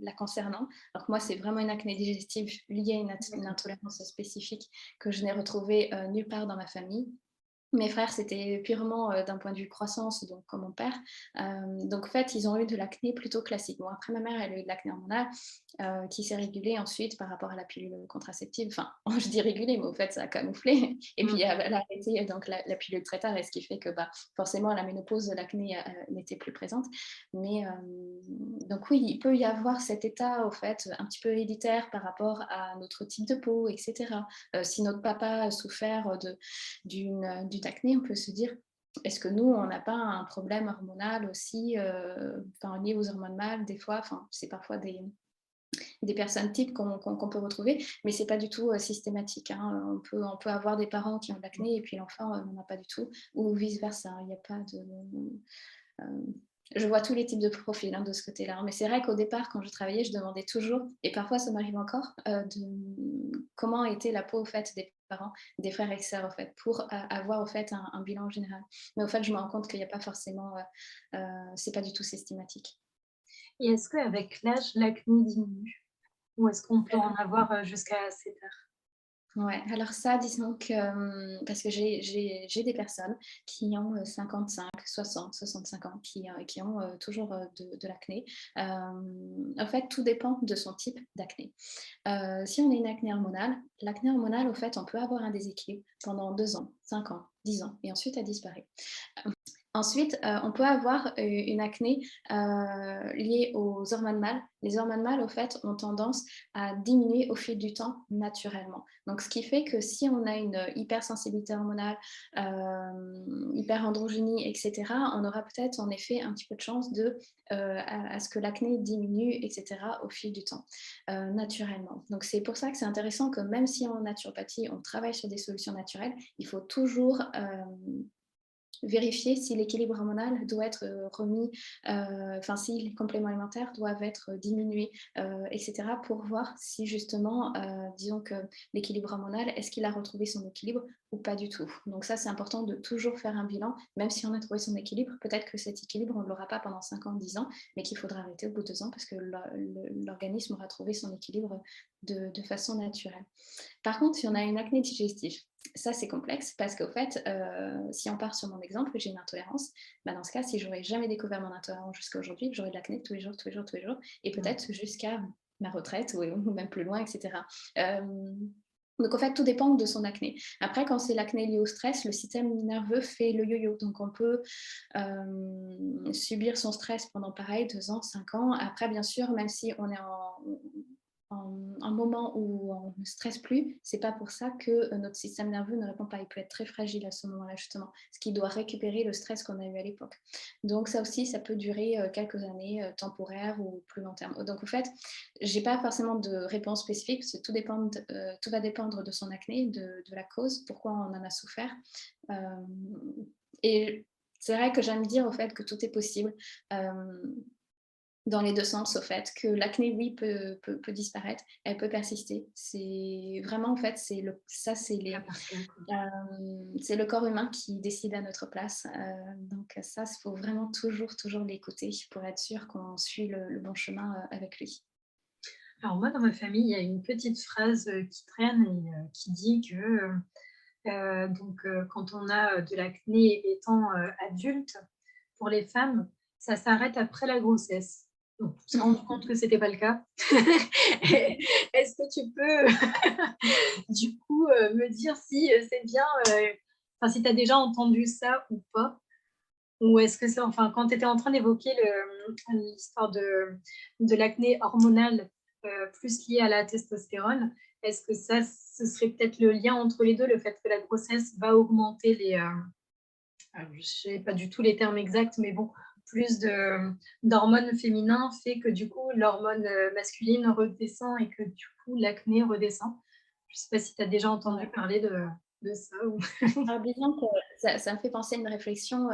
Speaker 3: la concernant. Alors que moi, c'est vraiment une acné digestive liée à une intolérance spécifique que je n'ai retrouvée nulle part dans ma famille. Mes frères, c'était purement d'un point de vue croissance, donc comme mon père. Donc en fait, ils ont eu de l'acné plutôt classique. Bon, après, ma mère, elle a eu de l'acné hormonale qui s'est régulée ensuite par rapport à la pilule contraceptive. Enfin, je dis régulée, mais au fait, ça a camouflé. Et puis, elle a arrêté donc, la pilule très tard, et ce qui fait que forcément, à la ménopause, l'acné n'était plus présente. Mais donc oui, il peut y avoir cet état, au fait, un petit peu héréditaire par rapport à notre type de peau, etc. Si notre papa a souffert d'une acné, on peut se dire, est-ce que nous, on n'a pas un problème hormonal aussi, lié aux hormones mâles des fois, c'est parfois des personnes types qu'on peut retrouver, mais c'est pas du tout systématique. Hein. On peut avoir des parents qui ont de l'acné et puis l'enfant n'en a pas du tout, ou vice-versa. Il n'y a pas de... je vois tous les types de profils de ce côté-là. Mais c'est vrai qu'au départ, quand je travaillais, je demandais toujours, et parfois ça m'arrive encore, comment était la peau au fait, des parents, des frères et sœurs, au fait, pour avoir au fait, un bilan général. Mais au fait, je me rends compte qu'il n'y a pas forcément... c'est pas du tout systématique.
Speaker 2: Et est-ce qu'avec l'âge, l'acné diminue? Ou est-ce qu'on peut en avoir jusqu'à assez tard?
Speaker 3: Ouais, alors ça, disons que, parce que j'ai des personnes qui ont 55, 60, 65 ans, qui ont toujours de l'acné. En fait, tout dépend de son type d'acné. Si on a une acné hormonale, l'acné hormonale, au fait, on peut avoir un déséquilibre pendant 2 ans, 5 ans, 10 ans, et ensuite elle disparaît. Ensuite, on peut avoir une acné liée aux hormones mâles. Les hormones mâles, au fait, ont tendance à diminuer au fil du temps naturellement. Donc, ce qui fait que si on a une hypersensibilité hormonale, hyperandrogynie, etc., on aura peut-être en effet un petit peu de chance à ce que l'acné diminue, etc., au fil du temps, naturellement. Donc, c'est pour ça que c'est intéressant que même si en naturopathie, on travaille sur des solutions naturelles, il faut toujours... vérifier si l'équilibre hormonal doit être remis, si les compléments alimentaires doivent être diminués, etc. pour voir si justement, disons que l'équilibre hormonal, est-ce qu'il a retrouvé son équilibre ou pas du tout. Donc ça, c'est important de toujours faire un bilan, même si on a trouvé son équilibre, peut-être que cet équilibre, on ne l'aura pas pendant 5 ans, 10 ans, mais qu'il faudra arrêter au bout de 2 ans parce que l'organisme aura trouvé son équilibre de façon naturelle. Par contre, si on a une acné digestive, ça c'est complexe parce qu'au fait, si on part sur mon exemple, j'ai une intolérance, dans ce cas, si j'aurais jamais découvert mon intolérance jusqu'à aujourd'hui, j'aurais de l'acné tous les jours, tous les jours, tous les jours, et peut-être jusqu'à ma retraite ou même plus loin, etc. Donc, en fait, tout dépend de son acné. Après, quand c'est l'acné lié au stress, le système nerveux fait le yo-yo. Donc, on peut subir son stress pendant, pareil, 2 ans, 5 ans. Après, bien sûr, même si on est un moment où on ne stresse plus, c'est pas pour ça que notre système nerveux ne répond pas. Il peut être très fragile à ce moment-là, justement, ce qui doit récupérer le stress qu'on a eu à l'époque. Donc ça aussi, ça peut durer quelques années temporaires ou plus long terme. Donc en fait, j'ai pas forcément de réponse spécifique, parce que tout va dépendre de son acné, de la cause, pourquoi on en a souffert. Et c'est vrai que j'aime dire au fait que tout est possible. Dans les 2 sens, au fait, que l'acné, oui, peut disparaître, elle peut persister. C'est vraiment, en fait, c'est le corps humain qui décide à notre place. Donc ça, il faut vraiment toujours l'écouter pour être sûr qu'on suit le bon chemin avec lui.
Speaker 2: Alors moi, dans ma famille, il y a une petite phrase qui traîne et qui dit que quand on a de l'acné étant adulte, pour les femmes, ça s'arrête après la grossesse. Donc, on s'est rendu compte que ce n'était pas le cas. Est-ce que tu peux, du coup, me dire si c'est bien, si tu as déjà entendu ça ou pas? Ou est-ce que c'est, quand tu étais en train d'évoquer l'histoire de l'acné hormonale plus liée à la testostérone, est-ce que ça, ce serait peut-être le lien entre les 2, le fait que la grossesse va augmenter alors je sais pas du tout les termes exacts, mais bon, plus d'hormones féminins fait que du coup l'hormone, masculine redescend et que du coup l'acné redescend. Je sais pas si tu as déjà entendu
Speaker 3: Ouais.
Speaker 2: parler de ça ou
Speaker 3: Alors disons que ça me fait penser à une réflexion,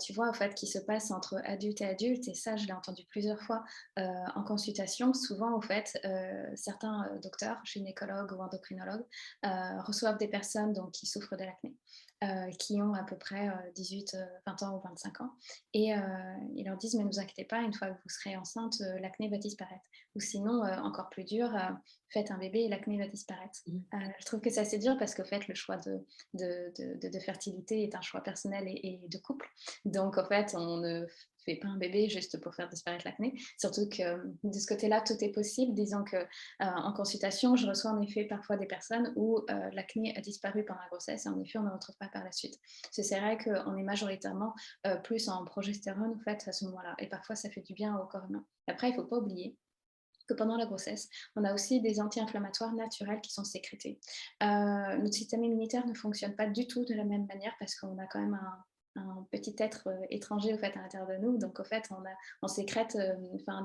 Speaker 3: tu vois, en fait, qui se passe entre adulte et adulte et ça, je l'ai entendu plusieurs fois, en consultation. Souvent, au fait, certains, docteurs, gynécologues ou endocrinologues, reçoivent des personnes donc qui souffrent de l'acné, qui ont à peu près, 18, 20 ans ou 25 ans et ils leur disent: «Mais ne vous inquiétez pas, une fois que vous serez enceinte, l'acné va disparaître» ou sinon, encore plus dur, «Faites un bébé et l'acné va disparaître». Je trouve que c'est assez dur parce qu'au fait, le choix de fertilité est un choix personnel et de couple. Donc, en fait, on ne fait pas un bébé juste pour faire disparaître l'acné. Surtout que de ce côté-là, tout est possible. Disons que en consultation, je reçois en effet parfois des personnes où l'acné a disparu pendant la grossesse et en effet, on ne le retrouve pas par la suite. C'est vrai qu'on est majoritairement plus en progestérone, en fait, à ce moment-là. Et parfois, ça fait du bien au corps humain. Après, il ne faut pas oublier que pendant la grossesse, on a aussi des anti-inflammatoires naturels qui sont sécrétés. Notre système immunitaire ne fonctionne pas du tout de la même manière parce qu'on a quand même un petit être étranger au fait, à l'intérieur de nous. Donc, au fait, on sécrète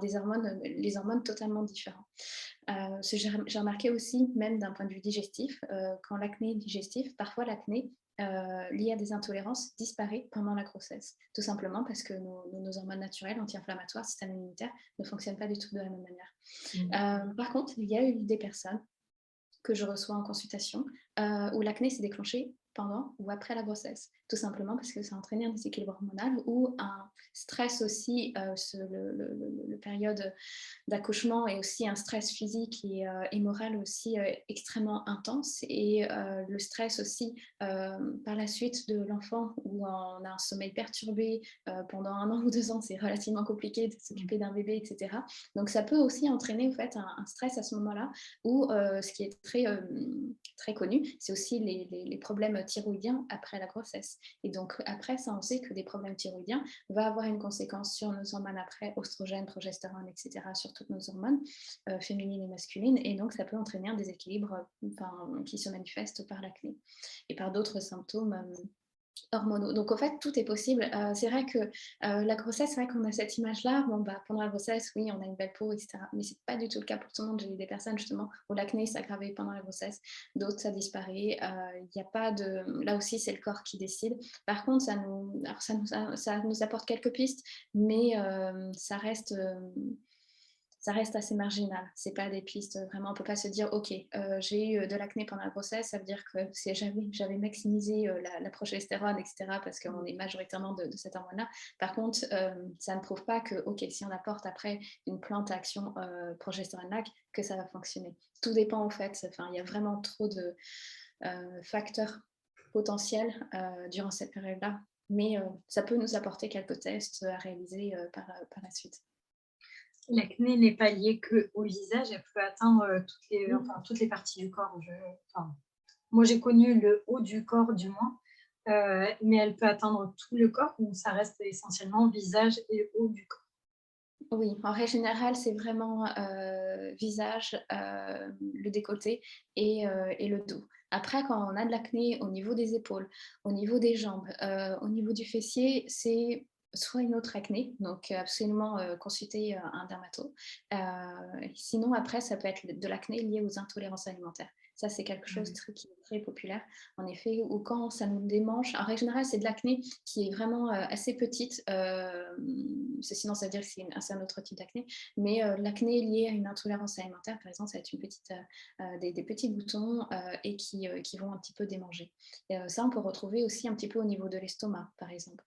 Speaker 3: des hormones, les hormones totalement différentes. J'ai remarqué aussi, même d'un point de vue digestif, quand l'acné est digestif, parfois l'acné liée à des intolérances disparaît pendant la grossesse. Tout simplement parce que nos hormones naturelles, anti-inflammatoires, système immunitaire, ne fonctionnent pas du tout de la même manière. Par contre, il y a eu des personnes que je reçois en consultation où l'acné s'est déclenché pendant ou après la grossesse, tout simplement parce que ça a entraîné un déséquilibre hormonal ou un stress aussi, le période d'accouchement et aussi un stress physique et moral aussi extrêmement intense et le stress aussi par la suite de l'enfant où on a un sommeil perturbé pendant 1 an ou 2 ans, c'est relativement compliqué de s'occuper d'un bébé, etc. Donc ça peut aussi entraîner en fait un stress à ce moment-là ou ce qui est très connu, c'est aussi les problèmes thyroïdiens après la grossesse. Et donc après ça, on sait que des problèmes thyroïdiens vont avoir une conséquence sur nos hormones après, oestrogène, progestérone, etc., sur toutes nos hormones féminines et masculines. Et donc ça peut entraîner un déséquilibre qui se manifeste par l'acné et par d'autres symptômes hormonaux. Donc, au fait, tout est possible. C'est vrai que la grossesse, c'est vrai qu'on a cette image-là. Bon, bah, pendant la grossesse, oui, on a une belle peau, etc. Mais c'est pas du tout le cas pour tout le monde. J'ai eu des personnes, justement, où l'acné s'aggravait pendant la grossesse. D'autres, ça disparaît. Il y a pas de... Là aussi, c'est le corps qui décide. Par contre, ça nous apporte quelques pistes, mais ça reste assez marginal. C'est pas des pistes vraiment, on peut pas se dire ok, j'ai eu de l'acné pendant la grossesse, ça veut dire que si j'avais maximisé la progestérone, etc., parce qu'on est majoritairement de cette hormone-là. Par contre, ça ne prouve pas que ok, si on apporte après une plante à action progestérone-lac, que ça va fonctionner. Tout dépend en fait, enfin, il y a vraiment trop de facteurs potentiels durant cette période-là, mais ça peut nous apporter quelques tests à réaliser par la suite.
Speaker 2: l'acné n'est pas liée qu'au visage, elle peut atteindre, toutes les parties du corps. Moi, j'ai connu le haut du corps du moins, mais elle peut atteindre tout le corps ou ça reste essentiellement visage et haut du corps?
Speaker 3: Oui, en règle générale, c'est vraiment, visage, le décolleté et le dos. Après, quand on a de l'acné au niveau des épaules, au niveau des jambes, au niveau du fessier, c'est soit une autre acné, donc absolument, consulter, un dermato. Sinon après, ça peut être de l'acné lié aux intolérances alimentaires. Ça, c'est quelque chose qui est très populaire, en effet, ou quand ça nous démange. En règle générale, c'est de l'acné qui est vraiment, assez petite, sinon ça veut dire que c'est un autre type d'acné, mais l'acné lié à une intolérance alimentaire, par exemple, ça va être des petits boutons qui vont un petit peu démanger. Et, ça, on peut retrouver aussi un petit peu au niveau de l'estomac, par exemple.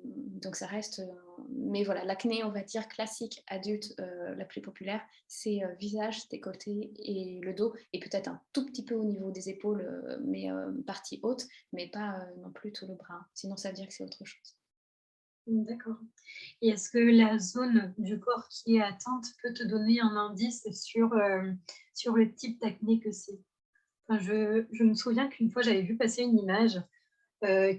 Speaker 3: Donc ça reste, mais voilà, l'acné, on va dire classique adulte, la plus populaire, c'est visage, décolleté et le dos, et peut-être un tout petit peu au niveau des épaules, mais partie haute, mais pas non plus tout le bras. Sinon, ça veut dire que c'est autre chose.
Speaker 2: D'accord, et est-ce que la zone du corps qui est atteinte peut te donner un indice sur le type d'acné que c'est? Enfin, je me souviens qu'une fois, j'avais vu passer une image,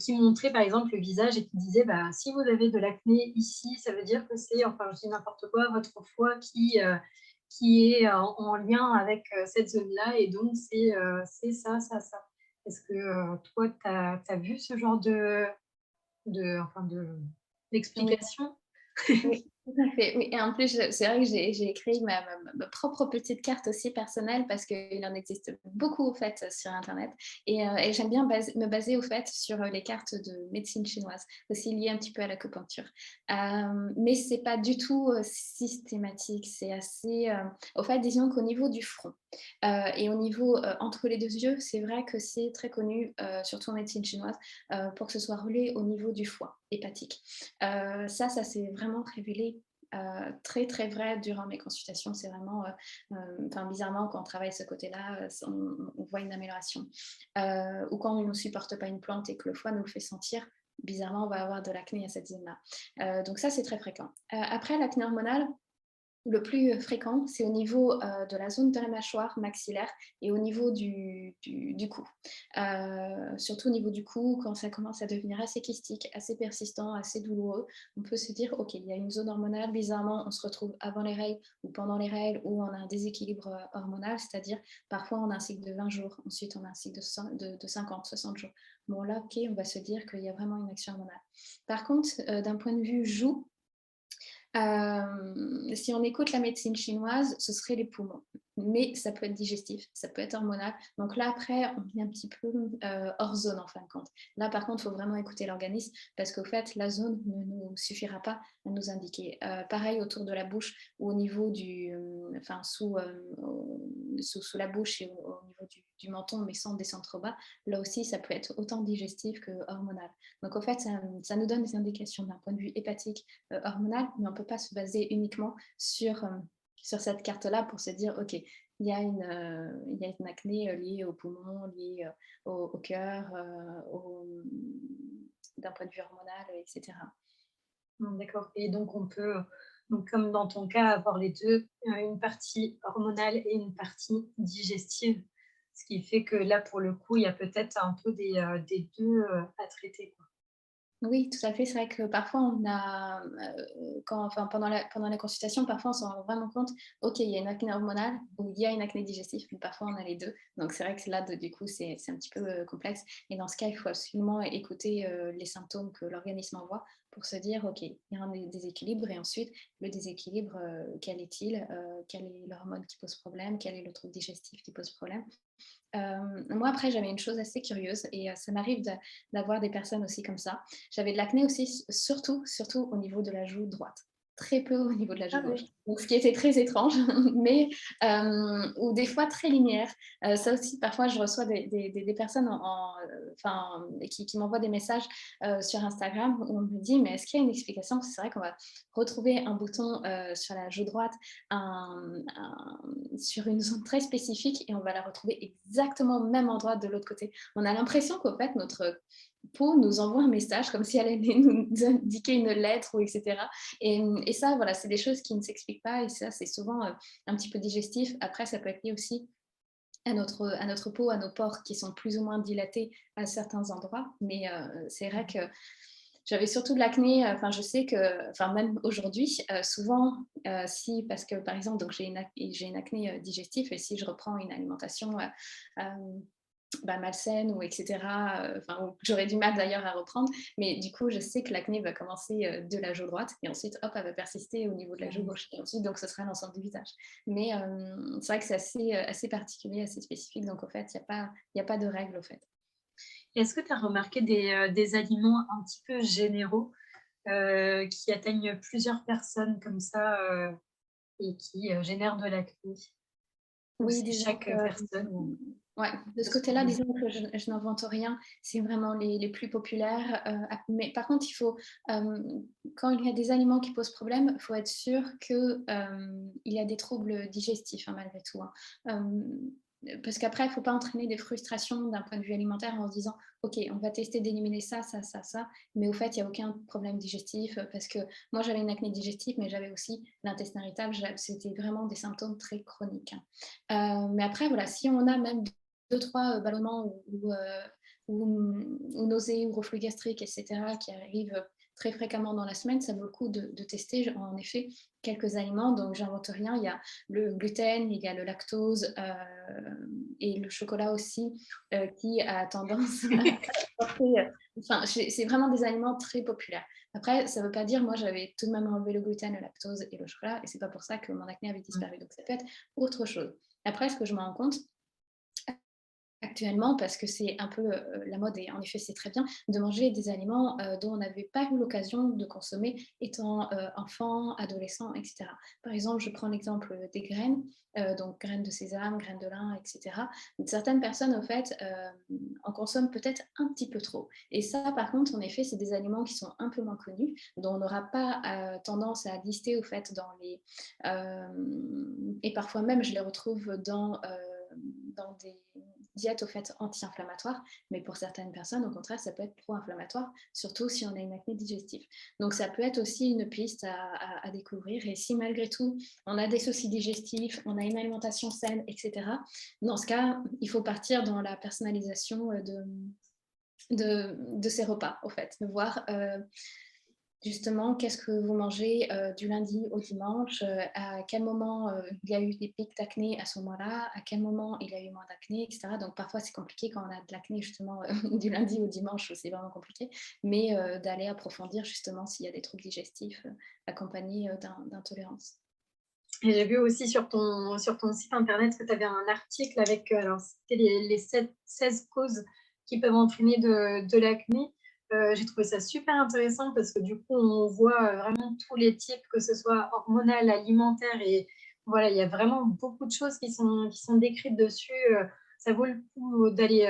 Speaker 2: qui montrait, par exemple, le visage et qui disait: «Bah, si vous avez de l'acné ici, ça veut dire que c'est», enfin, je dis n'importe quoi, «votre foie qui est en lien avec cette zone-là et donc c'est ça, ça, ça. Est-ce que toi, tu as vu ce genre enfin
Speaker 3: Oui.
Speaker 2: d'explication?
Speaker 3: Oui, tout à fait, oui et en plus, c'est vrai que j'ai créé ma propre petite carte aussi personnelle parce qu'il en existe beaucoup, au fait, sur internet et j'aime bien me baser, au fait, sur, les cartes de médecine chinoise, aussi liées un petit peu à l'acupuncture. Mais c'est pas du tout, systématique, c'est assez, au fait, disons qu'au niveau du front, et au niveau, entre les 2 yeux, c'est vrai que c'est très connu, surtout en médecine chinoise, pour que ce soit relié au niveau du foie hépatique. Ça s'est vraiment révélé très, très vrai durant mes consultations. C'est vraiment, enfin, bizarrement, quand on travaille ce côté-là, on voit une amélioration. Ou quand on ne supporte pas une plante et que le foie nous le fait sentir, bizarrement, on va avoir de l'acné à cette zone-là. Donc ça, c'est très fréquent. Après, l'acné hormonale, le plus fréquent, c'est au niveau de la zone de la mâchoire maxillaire et au niveau du cou. Surtout au niveau du cou, quand ça commence à devenir assez kystique, assez persistant, assez douloureux, on peut se dire, OK, il y a une zone hormonale, bizarrement, on se retrouve avant les règles ou pendant les règles où on a un déséquilibre hormonal, c'est-à-dire parfois on a un cycle de 20 jours, ensuite on a un cycle de 50, 60 jours. Bon là, OK, on va se dire qu'il y a vraiment une action hormonale. Par contre, d'un point de vue joue, si on écoute la médecine chinoise, ce serait les poumons. Mais ça peut être digestif, ça peut être hormonal. Donc là, après, on est un petit peu hors zone en fin de compte. Là, par contre, il faut vraiment écouter l'organisme parce qu'au fait, la zone ne nous suffira pas à nous indiquer. Pareil autour de la bouche ou au niveau enfin, sous la bouche et au niveau du menton, mais sans descendre trop bas. Là aussi, ça peut être autant digestif que hormonal. Donc, au fait, ça nous donne des indications d'un point de vue hépatique, hormonale, mais on ne peut pas se baser uniquement sur cette carte-là pour se dire, OK, il y a une acné liée aux poumons, liée au cœur, d'un point de vue hormonal, etc.
Speaker 2: D'accord et donc on peut, donc comme dans ton cas, avoir les 2, une partie hormonale et une partie digestive. Ce qui fait que là, pour le coup, il y a peut-être un peu des 2 à traiter, quoi.
Speaker 3: Oui, tout à fait. C'est vrai que parfois on a, enfin, pendant la consultation, parfois on s'en rend vraiment compte, OK, il y a une acné hormonale ou il y a une acné digestive, mais parfois on a les 2. Donc c'est vrai que là, du coup, c'est un petit peu complexe. Et dans ce cas, il faut absolument écouter les symptômes que l'organisme envoie pour se dire, OK, il y a un déséquilibre. Et ensuite, le déséquilibre, quel est-il? Quelle est l'hormone qui pose problème? Quel est le trouble digestif qui pose problème? Moi, après, j'avais une chose assez curieuse et ça m'arrive d'avoir des personnes aussi comme ça. J'avais de l'acné aussi, surtout au niveau de la joue droite. Très peu au niveau de la
Speaker 2: Ah
Speaker 3: joue gauche.
Speaker 2: oui.
Speaker 3: Donc, ce qui était très étrange, mais ou des fois très linéaire. Ça aussi, parfois, je reçois des personnes enfin, qui m'envoient des messages sur Instagram où on me dit, mais est-ce qu'il y a une explication? Parce que c'est vrai qu'on va retrouver un bouton sur la joue droite, sur une zone très spécifique et on va la retrouver exactement au même endroit de l'autre côté. On a l'impression qu'en fait, notre peau nous envoie un message comme si elle allait nous indiquer une lettre ou etc. Et ça, voilà, c'est des choses qui ne s'expliquent pas et ça, c'est souvent un petit peu digestif. Après, ça peut être lié aussi à notre peau, à nos pores qui sont plus ou moins dilatés à certains endroits. Mais c'est vrai que j'avais surtout de l'acné, enfin je sais que, enfin même aujourd'hui, souvent, si, parce que par exemple, donc j'ai une acné digestive et si je reprends une alimentation malsaine ou etc., enfin j'aurais du mal d'ailleurs à reprendre, mais du coup je sais que l'acné va commencer de la joue droite et ensuite hop, elle va persister au niveau de la joue gauche et ensuite donc ce sera l'ensemble du visage. Mais c'est vrai que c'est assez particulier, assez spécifique, donc au fait il y a pas de règle au fait.
Speaker 2: Est-ce que tu as remarqué des aliments un petit peu généraux, qui atteignent plusieurs personnes comme ça, et qui, génèrent de l'acné? Ou
Speaker 3: Oui,
Speaker 2: c'est
Speaker 3: disons
Speaker 2: chaque
Speaker 3: que,
Speaker 2: personne ou
Speaker 3: ouais, de ce
Speaker 2: ce qu'on
Speaker 3: côté-là,
Speaker 2: disait?
Speaker 3: disons que je n'invente rien. C'est vraiment les plus populaires. Mais par contre, quand il y a des aliments qui posent problème, il faut être sûr qu'il y a des troubles digestifs, hein, malgré tout, hein. Parce qu'après, il ne faut pas entraîner des frustrations d'un point de vue alimentaire en se disant, OK, on va tester d'éliminer ça, ça, ça, ça. Mais au fait, il n'y a aucun problème digestif parce que moi, j'avais une acné digestive, mais j'avais aussi l'intestin irritable. C'était vraiment des symptômes très chroniques, hein. Mais après, voilà, si on a même 2-3 ballonnements ou nausées ou reflux gastrique et cetera qui arrivent très fréquemment dans la semaine, ça vaut le coup de tester en effet quelques aliments. Donc, j'invente rien. Il y a le gluten, il y a le lactose et le chocolat aussi qui a tendance à porter. Enfin, c'est vraiment des aliments très populaires. Après, ça ne veut pas dire, moi, j'avais tout de même enlevé le gluten, le lactose et le chocolat, et c'est pas pour ça que mon acné avait disparu. Donc, ça peut être autre chose. Après, ce que je me rends compte, actuellement, parce que c'est un peu la mode, et en effet c'est très bien, de manger des aliments dont on n'avait pas eu l'occasion de consommer étant enfant, adolescent, etc. Par exemple, je prends l'exemple des graines, donc graines de sésame, graines de lin, etc. Certaines personnes, au fait, en consomment peut-être un petit peu trop. Et ça, par contre, en effet, c'est des aliments qui sont un peu moins connus, dont on n'aura pas tendance à lister, au fait, dans les... et parfois même, je les retrouve dans des diète au fait anti-inflammatoire, mais pour certaines personnes, au contraire, ça peut être pro-inflammatoire, surtout si on a une acné digestive. Donc ça peut être aussi une piste à découvrir. Et si malgré tout, on a des soucis digestifs, on a une alimentation saine, etc., dans ce cas, il faut partir dans la personnalisation de ces repas, au fait, de voir justement, qu'est-ce que vous mangez du lundi au dimanche, à quel moment il y a eu des pics d'acné à ce moment-là, à quel moment il y a eu moins d'acné, etc. Donc parfois c'est compliqué quand on a de l'acné justement du lundi au dimanche, c'est vraiment compliqué, mais d'aller approfondir justement s'il y a des troubles digestifs accompagnés d'intolérances.
Speaker 2: Et j'ai vu aussi sur ton site internet que tu avais un article avec, alors c'était les 16 causes qui peuvent entraîner de l'acné. J'ai trouvé ça super intéressant parce que du coup, on voit vraiment tous les types, que ce soit hormonal, alimentaire, et voilà, il y a vraiment beaucoup de choses qui sont décrites dessus. Ça vaut le coup d'aller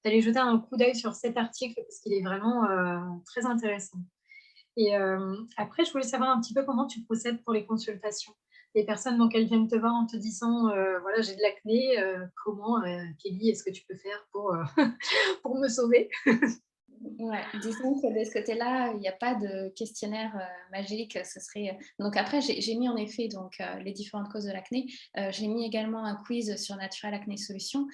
Speaker 2: jeter un coup d'œil sur cet article parce qu'il est vraiment très intéressant. Et après, je voulais savoir un petit peu comment tu procèdes pour les consultations. Les personnes, donc, elles viennent te voir en te disant, voilà, j'ai de l'acné, comment, Kelly, est-ce que tu peux faire pour, pour me sauver?
Speaker 3: Ouais, disons que de ce côté-là, il n'y a pas de questionnaire magique. Ce serait... Donc après, j'ai mis en effet donc, les différentes causes de l'acné. J'ai mis également un quiz sur Natural Acné Solutions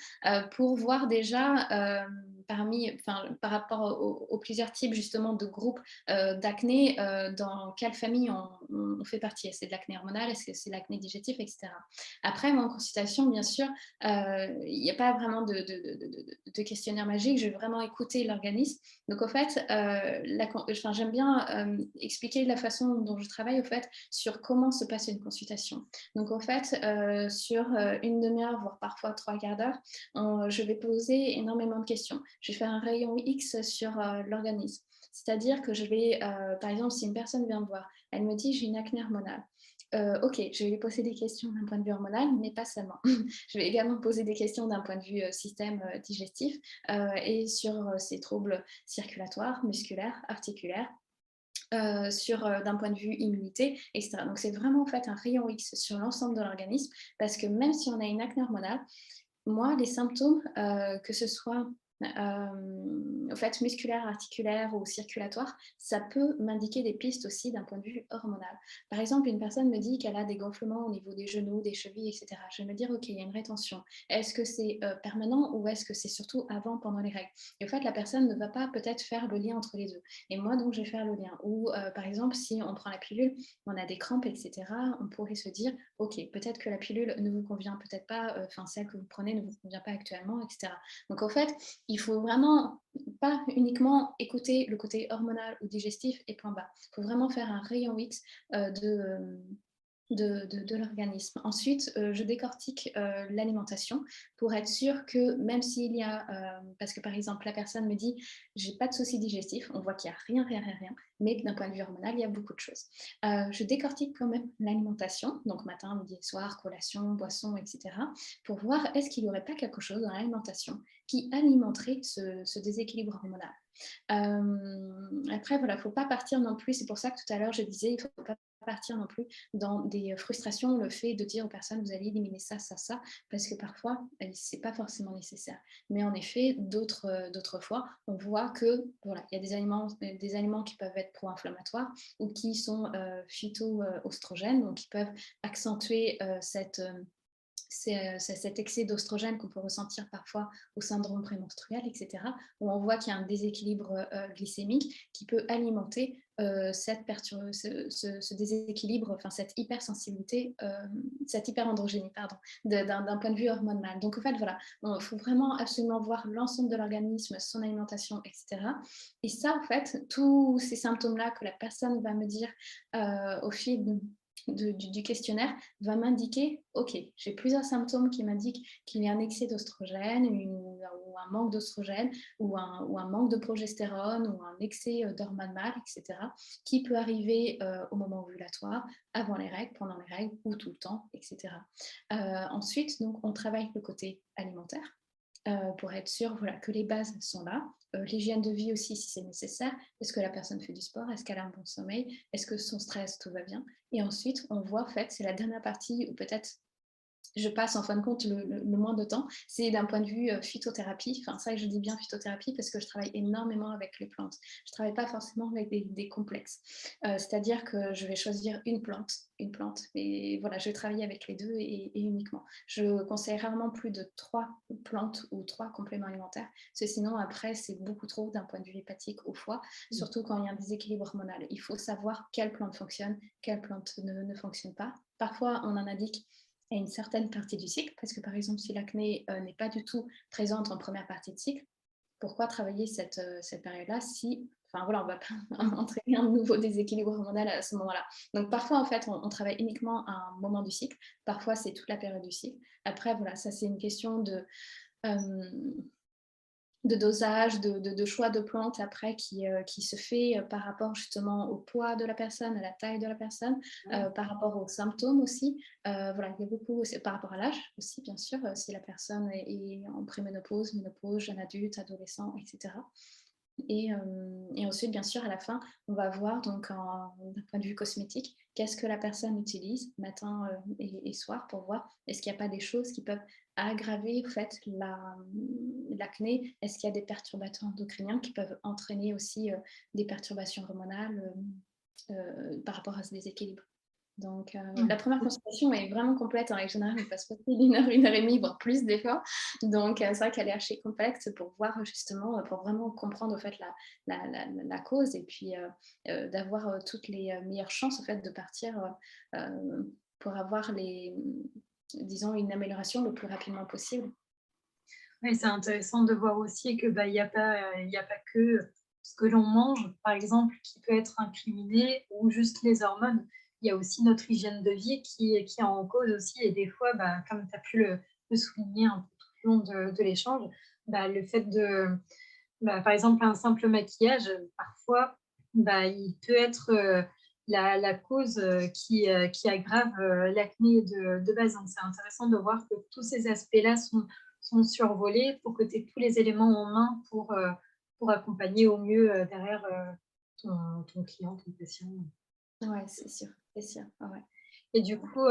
Speaker 3: pour voir déjà par rapport aux plusieurs types justement de groupes d'acné, dans quelle famille on fait partie. Est-ce que c'est de l'acné hormonal, est-ce que c'est de l'acné digestif, etc. Après, moi, en consultation, bien sûr, il n'y a pas vraiment de questionnaire magique. Je vais vraiment écouter l'organisme. Donc, au fait, j'aime bien expliquer la façon dont je travaille, au fait, sur comment se passe une consultation. Donc, au fait, sur une demi-heure, voire parfois 3 quarts d'heure, je vais poser énormément de questions. Je vais faire un rayon X sur l'organisme. C'est-à-dire que je vais, par exemple, si une personne vient me voir, elle me dit j'ai une acné hormonale. Ok, je vais lui poser des questions d'un point de vue hormonal, mais pas seulement. Je vais également poser des questions d'un point de vue système digestif et sur ces troubles circulatoires, musculaires, articulaires. D'un point de vue immunité, etc. Donc c'est vraiment en fait un rayon X sur l'ensemble de l'organisme parce que même si on a une acné hormonale, moi les symptômes, que ce soit en fait, musculaire, articulaire ou circulatoire, ça peut m'indiquer des pistes aussi d'un point de vue hormonal. Par exemple, une personne me dit qu'elle a des gonflements au niveau des genoux, des chevilles, etc. Je vais me dire, OK, il y a une rétention. Est-ce que c'est permanent ou est-ce que c'est surtout avant, pendant les règles? Et en fait, la personne ne va pas peut-être faire le lien entre les deux. Et moi, donc, je vais faire le lien. Ou par exemple, si on prend la pilule, on a des crampes, etc., on pourrait se dire, OK, peut-être que la pilule ne vous convient peut-être pas, celle que vous prenez ne vous convient pas actuellement, etc. Donc, en fait, il faut vraiment pas uniquement écouter le côté hormonal ou digestif et point bas. Il faut vraiment faire un rayon X de l'organisme. Ensuite, je décortique l'alimentation pour être sûre que même s'il y a, parce que par exemple la personne me dit j'ai pas de soucis digestifs, on voit qu'il n'y a rien, mais d'un point de vue hormonal, il y a beaucoup de choses. Je décortique quand même l'alimentation, donc matin, midi, soir, collation, boisson, etc., pour voir est-ce qu'il n'y aurait pas quelque chose dans l'alimentation qui alimenterait ce déséquilibre hormonal. Après, voilà, il ne faut pas partir non plus, c'est pour ça que tout à l'heure je disais, il ne faut pas partir non plus dans des frustrations, le fait de dire aux personnes vous allez éliminer ça, parce que parfois c'est pas forcément nécessaire. Mais en effet, d'autres fois, on voit que voilà, il y a des aliments qui peuvent être pro-inflammatoires ou qui sont phyto-oestrogènes, donc qui peuvent accentuer c'est cet excès d'ostrogène qu'on peut ressentir parfois au syndrome prémenstruel, etc., où on voit qu'il y a un déséquilibre glycémique qui peut alimenter ce déséquilibre, enfin cette hypersensibilité, cette hyperandrogénie, pardon, d'un point de vue hormonal. Donc en fait, voilà, il faut vraiment absolument voir l'ensemble de l'organisme, son alimentation, etc. Et ça, en fait, tous ces symptômes-là que la personne va me dire au fil du questionnaire va m'indiquer, ok, j'ai plusieurs symptômes qui m'indiquent qu'il y a un excès d'ostrogène ou un manque d'ostrogène ou un manque de progestérone ou un excès d'hormones mâles, etc., qui peut arriver au moment ovulatoire, avant les règles, pendant les règles ou tout le temps, etc. Ensuite, donc, on travaille le côté alimentaire. Pour être sûr voilà, que les bases sont là. L'hygiène de vie aussi, si c'est nécessaire. Est-ce que la personne fait du sport? Est-ce qu'elle a un bon sommeil? Est-ce que son stress, tout va bien? Et ensuite, on voit, en fait, c'est la dernière partie où peut-être je passe en fin de compte le moins de temps, c'est d'un point de vue phytothérapie. Enfin, c'est vrai que je dis bien phytothérapie parce que je travaille énormément avec les plantes. Je ne travaille pas forcément avec des complexes. C'est-à-dire que je vais choisir une plante, mais voilà, je vais travailler avec les deux et uniquement. Je conseille rarement plus de 3 plantes ou 3 compléments alimentaires, parce que sinon, après, c'est beaucoup trop d'un point de vue hépatique au foie, surtout quand il y a un déséquilibre hormonal. Il faut savoir quelle plante fonctionne, quelle plante ne fonctionne pas. Parfois, on en indique à une certaine partie du cycle, parce que par exemple, si l'acné n'est pas du tout présente en première partie de cycle, pourquoi travailler cette période-là si, enfin voilà, on ne va pas entraîner un nouveau déséquilibre hormonal à ce moment-là. Donc parfois, en fait, on travaille uniquement à un moment du cycle, parfois c'est toute la période du cycle. Après, voilà, ça c'est une question de dosage, de choix de plantes après qui se fait par rapport justement au poids de la personne, à la taille de la personne, par rapport aux symptômes aussi. Voilà, il y a beaucoup, par rapport à l'âge aussi, bien sûr, si la personne est en préménopause, ménopause, jeune adulte, adolescent, etc. Et ensuite, bien sûr, à la fin, on va voir donc d'un point de vue cosmétique, qu'est-ce que la personne utilise matin et soir pour voir est-ce qu'il n'y a pas des choses qui peuvent aggraver en fait l'acné. Est-ce qu'il y a des perturbateurs endocriniens qui peuvent entraîner aussi des perturbations hormonales par rapport à ce déséquilibre. Donc, la première consultation est vraiment complète. En règle générale, on passe pas plus d'une heure et demie, voire plus des fois. Donc, c'est vrai qu'elle est archi complexe pour voir justement, pour vraiment comprendre en fait la cause et puis d'avoir toutes les meilleures chances en fait de partir pour avoir disons, une amélioration le plus rapidement possible.
Speaker 2: Oui, c'est intéressant de voir aussi que, bah, il y a pas que ce que l'on mange, par exemple, qui peut être incriminé ou juste les hormones. Il y a aussi notre hygiène de vie qui est en cause aussi et des fois, bah, comme tu as pu le souligner un peu tout au long de l'échange, bah, le fait de par exemple, un simple maquillage, parfois, bah, il peut être, la cause, qui aggrave, l'acné de base. Donc c'est intéressant de voir que tous ces aspects-là sont survolés pour que tu aies tous les éléments en main pour accompagner au mieux, derrière, ton client, ton patient.
Speaker 3: Ouais, c'est sûr, c'est sûr. Ouais.
Speaker 2: Et du coup,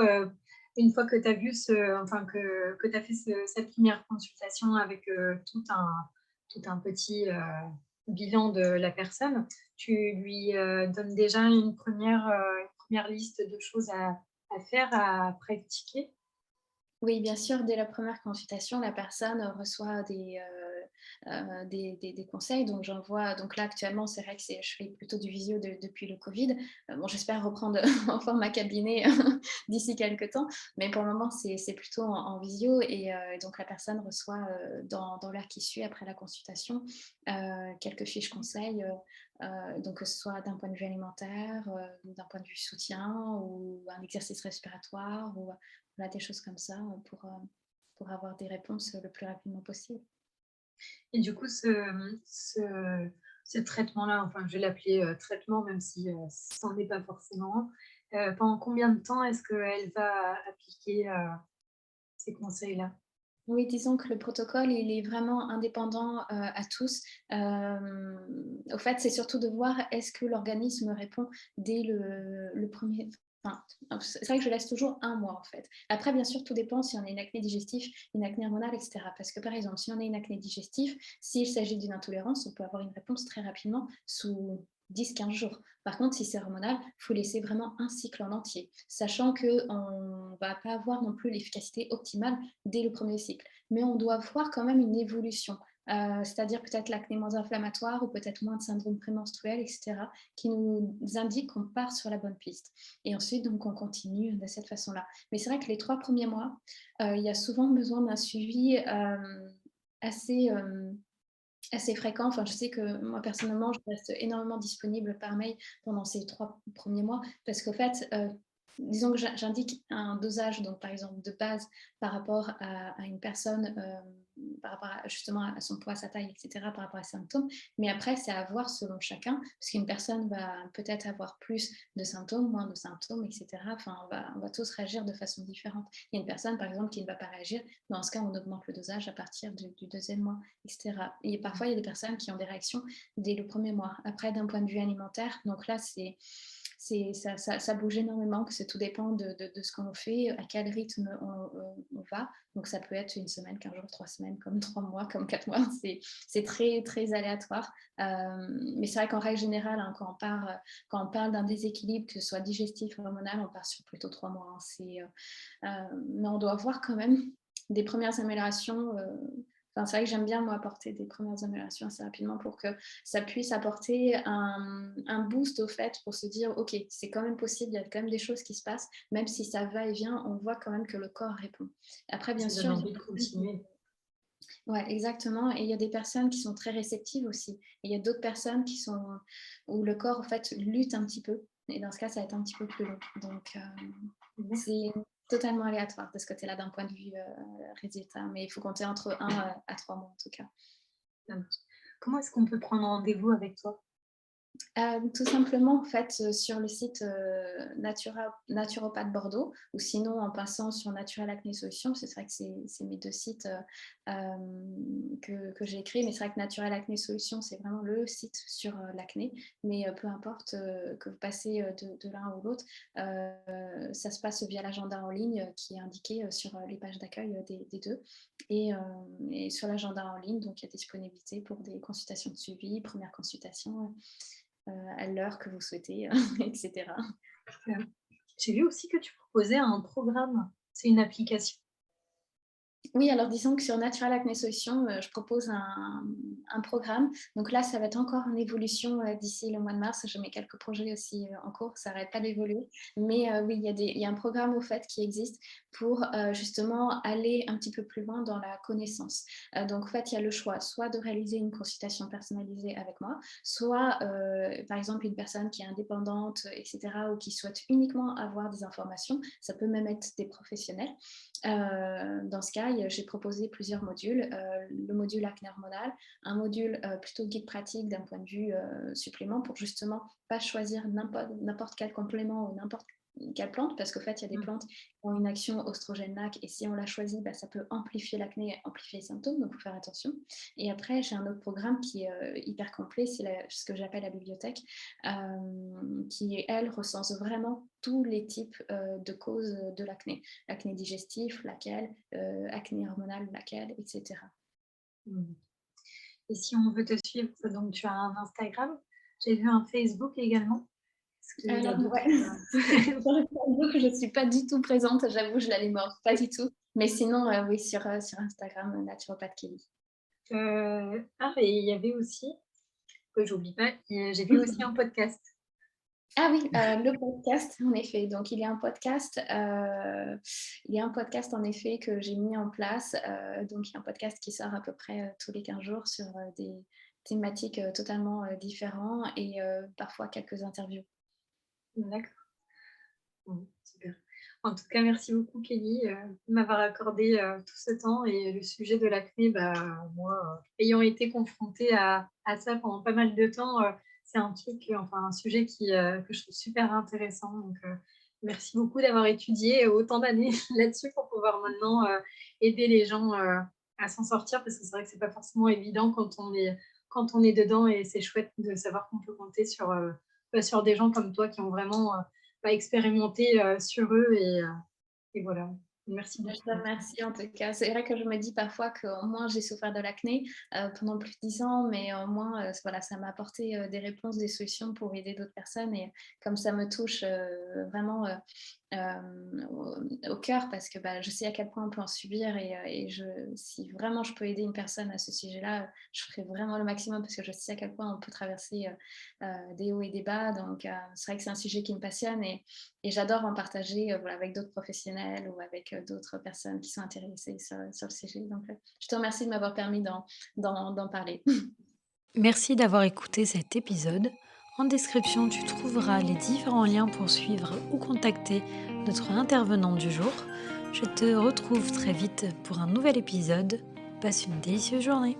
Speaker 2: une fois que tu as vu que tu as fait cette première consultation avec, tout un petit, bilan de la personne, tu lui, donnes déjà une première liste de choses à faire, à pratiquer?
Speaker 3: Oui, bien sûr, dès la première consultation, la personne reçoit des conseils. Donc, j'envoie. Donc là, actuellement, c'est vrai que je fais plutôt du visio depuis le Covid. Bon, j'espère reprendre en format cabinet d'ici quelques temps, mais pour le moment, c'est plutôt en visio. Et donc, la personne reçoit dans l'heure qui suit après la consultation quelques fiches conseils. Donc, que ce soit d'un point de vue alimentaire, d'un point de vue soutien ou un exercice respiratoire ou voilà, des choses comme ça pour avoir des réponses le plus rapidement possible.
Speaker 2: Et du coup, ce traitement-là, enfin, je vais l'appeler, traitement, même si, ça n'en est pas forcément un, pendant combien de temps est-ce qu'elle va appliquer, ces conseils-là?
Speaker 3: Oui, disons que le protocole, il est vraiment indépendant à tous. Au fait, c'est surtout de voir est-ce que l'organisme répond dès le premier. Enfin, c'est vrai que je laisse toujours un mois en fait. Après, bien sûr, tout dépend si on a une acné digestive, une acné hormonale, etc. Parce que par exemple, si on a une acné digestive, s'il s'agit d'une intolérance, on peut avoir une réponse très rapidement sous 10-15 jours. Par contre, si c'est hormonal, il faut laisser vraiment un cycle en entier, sachant qu'on ne va pas avoir non plus l'efficacité optimale dès le premier cycle. Mais on doit voir quand même une évolution, c'est-à-dire peut-être l'acné moins inflammatoire ou peut-être moins de syndrome prémenstruel, etc., qui nous indique qu'on part sur la bonne piste. Et ensuite, donc, on continue de cette façon-là. Mais c'est vrai que les 3 premiers mois, il y a souvent besoin d'un suivi assez, assez fréquent. Enfin, je sais que moi, personnellement, je reste énormément disponible par mail pendant ces 3 premiers mois parce qu'en fait, disons que j'indique un dosage, donc par exemple de base par rapport à une personne, par rapport justement à son poids, sa taille, etc., par rapport à ses symptômes. Mais après, c'est à voir selon chacun, parce qu'une personne va peut-être avoir plus de symptômes, moins de symptômes, etc. Enfin, on va tous réagir de façon différente. Il y a une personne, par exemple, qui ne va pas réagir. Dans ce cas, on augmente le dosage à partir du deuxième mois, etc. Et parfois, il y a des personnes qui ont des réactions dès le premier mois. Après, d'un point de vue alimentaire, donc là, ça bouge énormément, parce que tout dépend de ce qu'on fait, à quel rythme on va. Donc ça peut être une semaine, 15 jours, 3 semaines, comme 3 mois, comme 4 mois. C'est très, très aléatoire. Mais c'est vrai qu'en règle générale, hein, quand on parle d'un déséquilibre, que ce soit digestif ou hormonal, on part sur plutôt 3 mois. Hein. Mais on doit voir quand même des premières améliorations. Enfin, c'est vrai que j'aime bien, moi, apporter des premières améliorations assez rapidement pour que ça puisse apporter un boost au fait pour se dire, OK, c'est quand même possible, il y a quand même des choses qui se passent, même si ça va et vient, on voit quand même que le corps répond. Après, bien
Speaker 2: Ça
Speaker 3: sûr,
Speaker 2: donne envie de continuer.
Speaker 3: ouais, exactement. Et il y a des personnes qui sont très réceptives aussi. Et il y a d'autres personnes où le corps, en fait, lutte un petit peu. Et dans ce cas, ça va être un petit peu plus long. Donc, c'est totalement aléatoire de ce côté-là d'un point de vue résultat. Mais il faut compter entre 1 à 3 mois en tout cas.
Speaker 2: Comment est-ce qu'on peut prendre rendez-vous avec toi?
Speaker 3: Tout simplement, en fait, sur le site Naturopathe Bordeaux, ou sinon en passant sur Naturel Acné Solutions. C'est vrai que c'est mes 2 sites que j'ai créés, mais c'est vrai que Naturel Acné Solutions, c'est vraiment le site sur l'acné. Mais peu importe que vous passez de l'un ou l'autre, ça se passe via l'agenda en ligne qui est indiqué sur les pages d'accueil des 2. Et sur l'agenda en ligne, donc il y a des disponibilités pour des consultations de suivi, première consultation, à l'heure que vous souhaitez, etc.
Speaker 2: J'ai vu aussi que tu proposais un programme. C'est une application.
Speaker 3: Oui, alors disons que sur Natural Acné Solutions, je propose un programme. Donc là, ça va être encore en évolution d'ici le mois de mars. Je mets quelques projets aussi en cours, ça n'arrête pas d'évoluer. Mais oui, il y a un programme au fait qui existe pour justement aller un petit peu plus loin dans la connaissance. Donc en fait, il y a le choix soit de réaliser une consultation personnalisée avec moi, soit par exemple une personne qui est indépendante, etc., ou qui souhaite uniquement avoir des informations. Ça peut même être des professionnels. Dans ce cas, j'ai proposé plusieurs modules. Le module acné hormonal, un module plutôt guide pratique d'un point de vue supplément pour justement pas choisir n'importe quel complément ou n'importe quelle plante, parce qu'au fait, il y a des plantes qui ont une action oestrogène-NAC et si on la choisit, bah, ça peut amplifier l'acné et amplifier les symptômes, donc il faut faire attention. Et après, j'ai un autre programme qui est hyper complet, c'est ce que j'appelle la bibliothèque, qui, elle, recense vraiment tous les types de causes de l'acné. L'acné digestif, laquelle, acné hormonal, laquelle, etc.
Speaker 2: Et si on veut te suivre, donc tu as un Instagram, j'ai vu un Facebook également.
Speaker 3: Alors, ouais. Sur le Facebook, je ne suis pas du tout présente, j'avoue, je l'alimente pas du tout. Mais sinon, oui, sur Instagram, Naturopathe Kelly.
Speaker 2: Et il y avait aussi, que j'oublie pas, j'ai vu aussi un podcast.
Speaker 3: Ah oui, le podcast, en effet. Donc, il y a un podcast en effet que j'ai mis en place. Donc, il y a un podcast qui sort à peu près tous les 15 jours sur des thématiques totalement différentes et parfois quelques interviews.
Speaker 2: D'accord. Bon, super. En tout cas, merci beaucoup Kelly de m'avoir accordé tout ce temps et le sujet de l'acné, moi, ayant été confrontée à ça pendant pas mal de temps, c'est un sujet que je trouve super intéressant. Donc, merci beaucoup d'avoir étudié autant d'années là-dessus pour pouvoir maintenant aider les gens à s'en sortir parce que c'est vrai que c'est pas forcément évident quand on est dedans et c'est chouette de savoir qu'on peut compter sur des gens comme toi qui ont vraiment expérimenter sur eux et voilà. Merci
Speaker 3: Je te
Speaker 2: beaucoup.
Speaker 3: remercie en tout cas. C'est vrai que je me dis parfois qu'au moins j'ai souffert de l'acné pendant plus de 10 ans, mais au moins voilà, ça m'a apporté des réponses, des solutions pour aider d'autres personnes. Et comme ça me touche vraiment au cœur, parce que bah, je sais à quel point on peut en subir. Si vraiment je peux aider une personne à ce sujet-là, je ferai vraiment le maximum, parce que je sais à quel point on peut traverser des hauts et des bas. Donc c'est vrai que c'est un sujet qui me passionne. Et j'adore en partager voilà, avec d'autres professionnels ou avec d'autres personnes qui sont intéressées sur le sujet. Donc, je te remercie de m'avoir permis d'en parler.
Speaker 1: Merci d'avoir écouté cet épisode. En description, tu trouveras les différents liens pour suivre ou contacter notre intervenant du jour. Je te retrouve très vite pour un nouvel épisode. Passe une délicieuse journée.